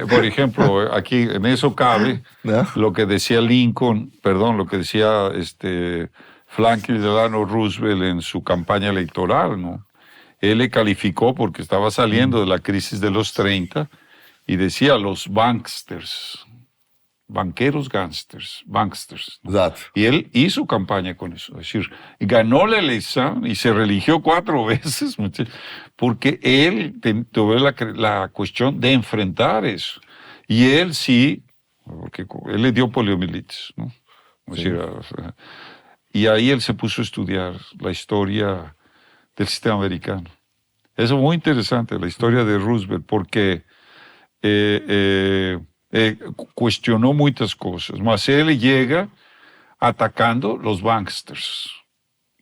por ejemplo, aquí en eso cabe lo que decía Lincoln, perdón, lo que decía Franklin Delano Roosevelt en su campaña electoral, ¿no? Él le calificó porque estaba saliendo de la crisis de los 30 y decía los banksters. Banqueros banksters. ¿No? Exato. Y él hizo campaña con eso. Es decir, ganó la elección y se religió 4 veces porque él tuvo la cuestión de enfrentar eso. Y él sí, porque él le dio poliomielitis, ¿no? Es decir, y ahí él se puso a estudiar la historia del sistema americano. Eso es muy interesante, la historia de Roosevelt, porque cuestionó muchas cosas, mas él llega atacando los banksters,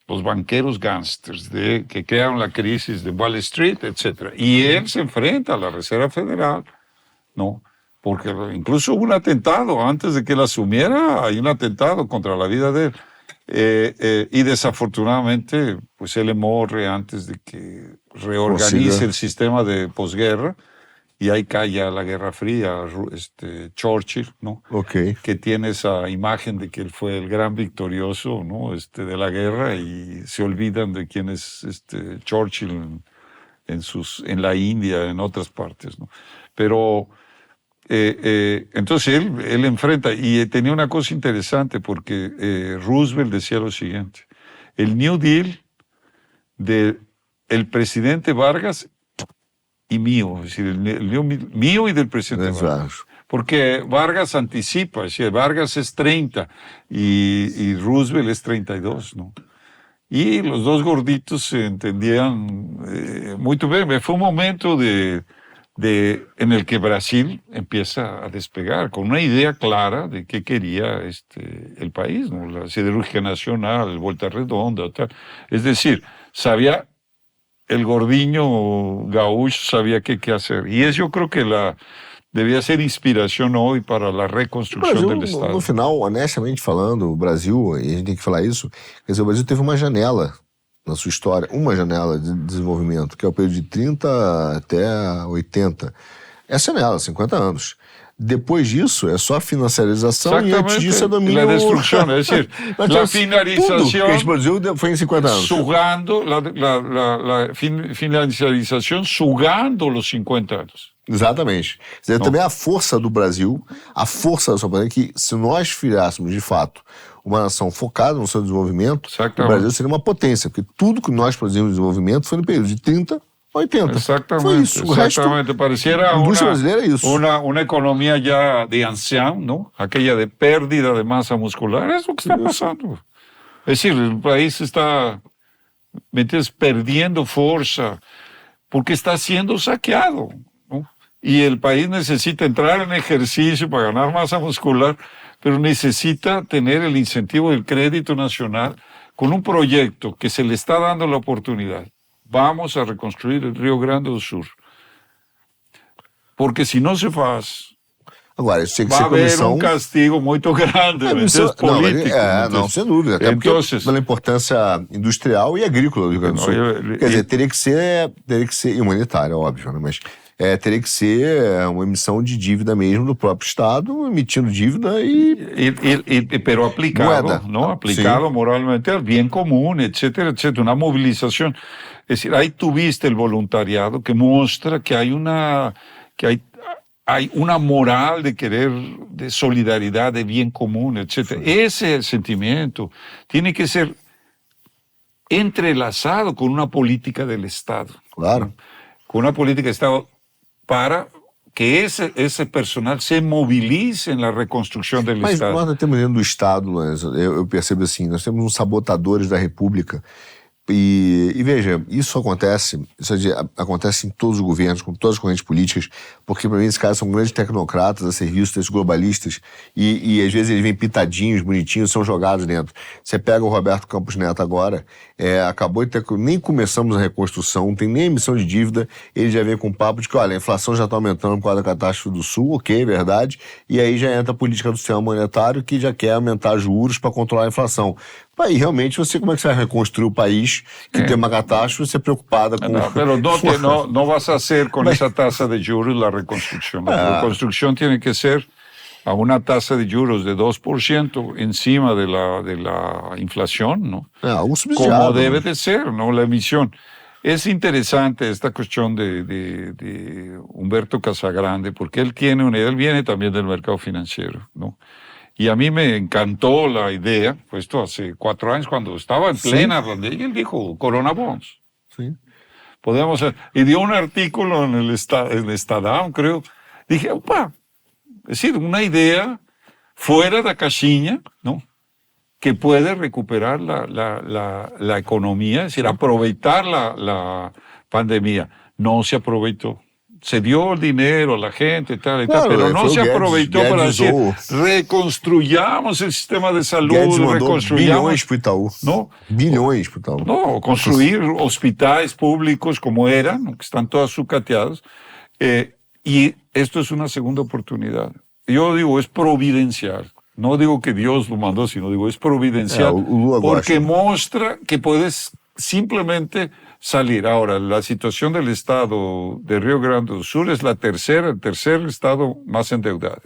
los banqueros gangsters que crearon la crisis de Wall Street, etc. Y él se enfrenta a la Reserva Federal, ¿no? Porque incluso hubo un atentado, antes de que él asumiera, hay un atentado contra la vida de él. Y desafortunadamente, pues él muere antes de que reorganice el sistema de posguerra. Y ahí cae ya la Guerra Fría, Churchill, ¿no? Okay. Que tiene esa imagen de que él fue el gran victorioso, ¿no? De la guerra, y se olvidan de quién es Churchill en la India, en otras partes, ¿no? Pero entonces él enfrenta, y tenía una cosa interesante, porque Roosevelt decía lo siguiente: el New Deal del presidente Vargas y mío, es decir, mío y del presidente Vargas. Porque Vargas anticipa, es decir, Vargas es 30 y Roosevelt es 32, ¿no? Y los dos gorditos se entendían muy bien. Fue un momento en el que Brasil empieza a despegar con una idea clara de qué quería el país, ¿no? La siderurgia nacional, Volta Redonda, tal. Es decir, sabía, el gordiño gaúcho sabía qué hacer. Y eso yo creo que devia ser inspiração hoje para a reconstrução do Estado. No final, honestamente falando, o Brasil, e a gente tem que falar isso, quer dizer, o Brasil teve uma janela na sua história, uma janela de desenvolvimento, que é o período de 30 até 80. Essa janela, 50 anos. Depois disso, é só financiarização e antes disso é domínio... A destruição, é dizer, a finalização... Tudo que a gente produziu foi em 50 anos. Sugando, a financiarização sugando os 50 anos. Exatamente. Quer dizer, também a força do Brasil, a força da sua bandeira, que se nós fizéssemos, de fato, uma nação focada no seu desenvolvimento, o Brasil seria uma potência, porque tudo que nós produzimos de desenvolvimento foi no período de 30 a 80. Exatamente. Foi isso. O exatamente. Pareciera a indústria brasileira é isso. Uma economia já de ancião, não? Aquela de pérdida de massa muscular. É o que está passando. É decir, o país está perdendo força porque está sendo saqueado. Y el país necesita entrar en ejercicio para ganar masa muscular, pero necesita tener el incentivo del crédito nacional con un proyecto que se le está dando la oportunidad. Vamos a reconstruir el Río Grande do Sul. Porque si no se faz, agora, isso tinha que vai ser comissão... haver castigo muito grande, político. Não, sem dúvida. Até porque pela importância industrial e agrícola do Rio Grande do Sul. Quer dizer, teria que ser humanitária, óbvio, né? Mas teria que ser uma emissão de dívida mesmo do próprio Estado, emitindo dívida pero aplicado, ¿no? Aplicado moralmente al bien común, etcétera, etcétera. Una movilización. Es decir, ahí tuviste el voluntariado que muestra que hay una moral de querer, de solidaridad, de bien común, etcétera. Sí. Ese sentimiento tiene que ser entrelazado con una política del Estado. Claro. ¿No? Con una política del Estado para que esse personal se mobilize na reconstrução do Estado. Mas nós temos dentro do Estado, eu percebo assim, nós temos uns sabotadores da República. E veja, isso acontece em todos os governos, com todas as correntes políticas, porque para mim esses caras são grandes tecnocratas a serviço desses globalistas e às vezes eles vêm pitadinhos, bonitinhos, são jogados dentro. Você pega o Roberto Campos Neto agora, acabou de ter, nem começamos a reconstrução, não tem nem emissão de dívida, ele já vem com o papo de que, olha, a inflação já está aumentando por causa da catástrofe do Sul, ok, verdade, e aí já entra a política do sistema monetário que já quer aumentar juros para controlar a inflação. Aí realmente como é que você vai reconstruir o país que tem uma catástrofe, você preocupada com... Não vas a hacer com essa taxa de juros a reconstrução. A reconstrução tem que ser a uma taxa de juros de 2% encima de la inflação, ¿no? Como debe de ser, ¿no? La emisión. Es interesante esta cuestión de Humberto Casagrande, porque él viene también del mercado financiero, ¿no? Y a mí me encantó la idea, pues esto hace 4 años, cuando estaba en plena pandemia, él dijo, Corona Bonds. Sí. Podemos hacer. Y dio un artículo en el Estadão, creo. Dije, opa, es decir, una idea fuera de la caixinha, ¿no? Que puede recuperar la economía, es decir, aprovechar la pandemia. No se aprovechó. Se dio el dinero a la gente y tal, pero no se aprovechó para decir, reconstruyamos el sistema de salud, reconstruyamos... bilhões para o Itaú. ¿No? Bilhões para o Itaú. No, construir hospitales públicos como eran, que están todos sucateados, y esto es una segunda oportunidad. Yo digo, es providencial. No digo que Dios lo mandó, sino digo, es providencial, porque muestra que puedes simplemente salir. Ahora, la situación del estado de Río Grande do Sul es el tercer estado más endeudado.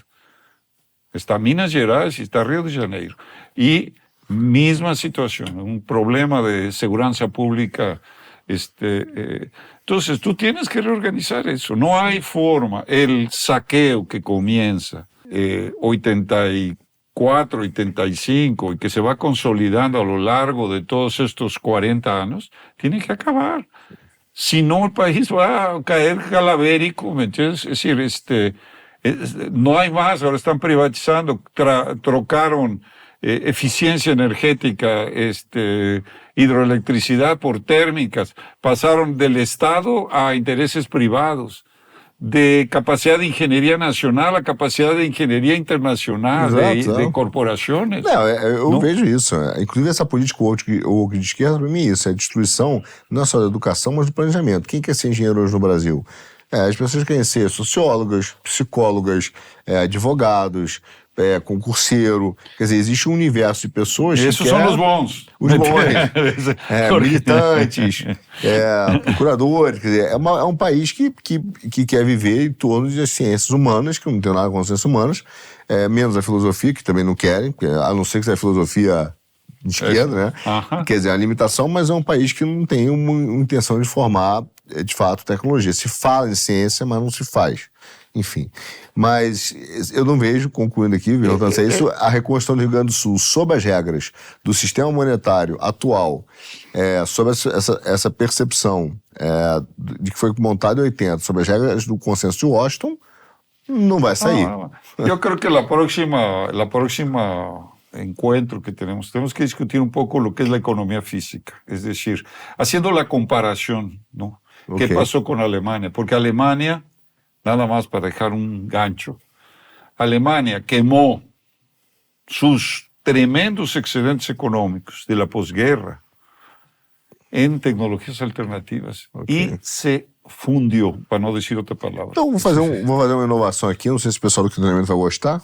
Está Minas Gerais y está Río de Janeiro. Y misma situación, un problema de seguridad pública. Entonces, tú tienes que reorganizar eso. No hay forma. El saqueo que comienza 84, 85 y que se va consolidando a lo largo de todos estos 40 años, tiene que acabar. senão el país va a caer calavérico, ¿me entiendes? Es decir, no hay más, ahora están privatizando, trocaron eficiencia energética, hidroelectricidad por térmicas, pasaron del Estado a intereses privados, de capacidade de engenharia nacional a capacidade de engenharia internacional, de corporações. Não, eu vejo isso. Inclusive, essa política woke de esquerda, para mim, é isso. É a destruição não só da educação, mas do planejamento. Quem quer ser engenheiro hoje no Brasil? As pessoas querem ser sociólogas, psicólogas, advogados, concurseiro. Quer dizer, existe um universo de pessoas que esses são os bons. Os bons. Militantes, procuradores. Quer dizer, é um país que quer viver em torno das ciências humanas, que não tem nada com as ciências humanas, menos a filosofia, que também não querem, a não ser que seja a filosofia de esquerda, né? Quer dizer, a limitação, mas é um país que não tem uma intenção de formar, de fato, tecnologia. Se fala em ciência, mas não se faz. Enfim, mas eu não vejo, concluindo aqui, isso, a reconstrução do Rio Grande do Sul sob as regras do sistema monetário atual, sob essa percepção de que foi montado em 80, sob as regras do consenso de Washington, não vai sair. Eu creo que la próxima encuentro que tenemos que discutir un poco lo que es la economía física, es decir, haciendo la comparación, ¿no? ¿Qué pasó con Alemania? Porque Alemania, nada más para dejar un gancho, Alemania quemó sus tremendos excedentes económicos de la posguerra en tecnologías alternativas y se fundiu, para não dizer outra palavra. Então, vou fazer uma inovação aqui, não sei se o pessoal do treinamento vai gostar.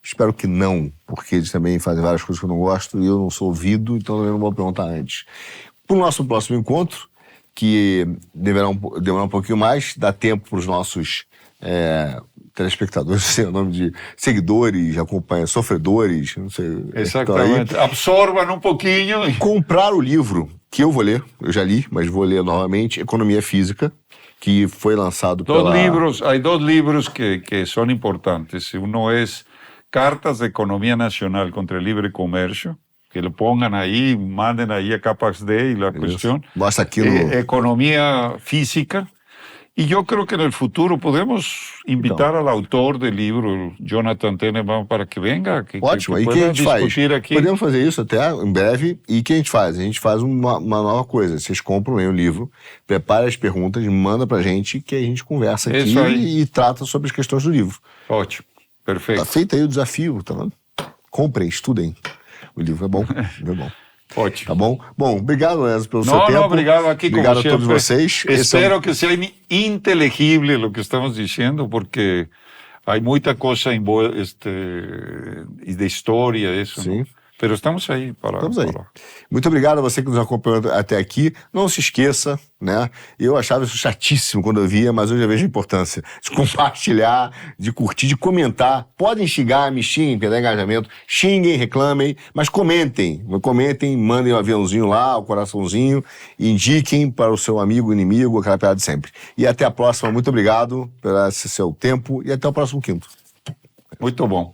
Espero que não, porque eles também fazem várias coisas que eu não gosto e eu não sou ouvido, então eu não vou perguntar antes. Para o nosso próximo encontro, que demorar um pouquinho mais, dá tempo para os nossos telespectadores, não sei o nome de seguidores, sofredores, não sei. Exatamente. Absorvam um pouquinho. Comprar o livro que eu vou ler, eu já li, mas vou ler novamente, Economia Física, que foi lançado Há dois livros que são importantes. Um é Cartas de Economía Nacional contra el Libre Comercio, que lo pongan ahí, manden ahí a Capax Day la cuestión. Basta aqui Economía Física. Y yo creo que en el futuro podemos invitar al autor del libro, Jonathan Tenenbaum, para que venga, ótimo. Que e que a gente faz? Aqui. Podemos fazer isso até em breve. E o que a gente faz? A gente faz uma nova coisa. Vocês compram aí o livro, prepara as perguntas, manda pra gente, que a gente conversa aqui e trata sobre as questões do livro. Ótimo. Perfeito. Tá feito aí o desafio, tá vendo? Comprem, estudem. O livro é bom, é bom. Ótimo. Tá bom? Bom, obrigado, Lorenzo, pelo seu tempo. Não, obrigado aqui com Obrigado a todos vocês. Espero que seja inteligible o que estamos dizendo, porque há muita coisa de história, isso. Sim. Mas estamos aí para... Estamos aí. Muito obrigado a você que nos acompanhou até aqui. Não se esqueça, né? Eu achava isso chatíssimo quando eu via, mas hoje eu vejo a importância de compartilhar, de curtir, de comentar. Podem xingar, me xinguem, perder engajamento, xinguem, reclamem, mas comentem. Comentem, mandem um aviãozinho lá, o coraçãozinho, e indiquem para o seu amigo, inimigo, aquela piada de sempre. E até a próxima. Muito obrigado pelo seu tempo e até o próximo quinto. Muito bom.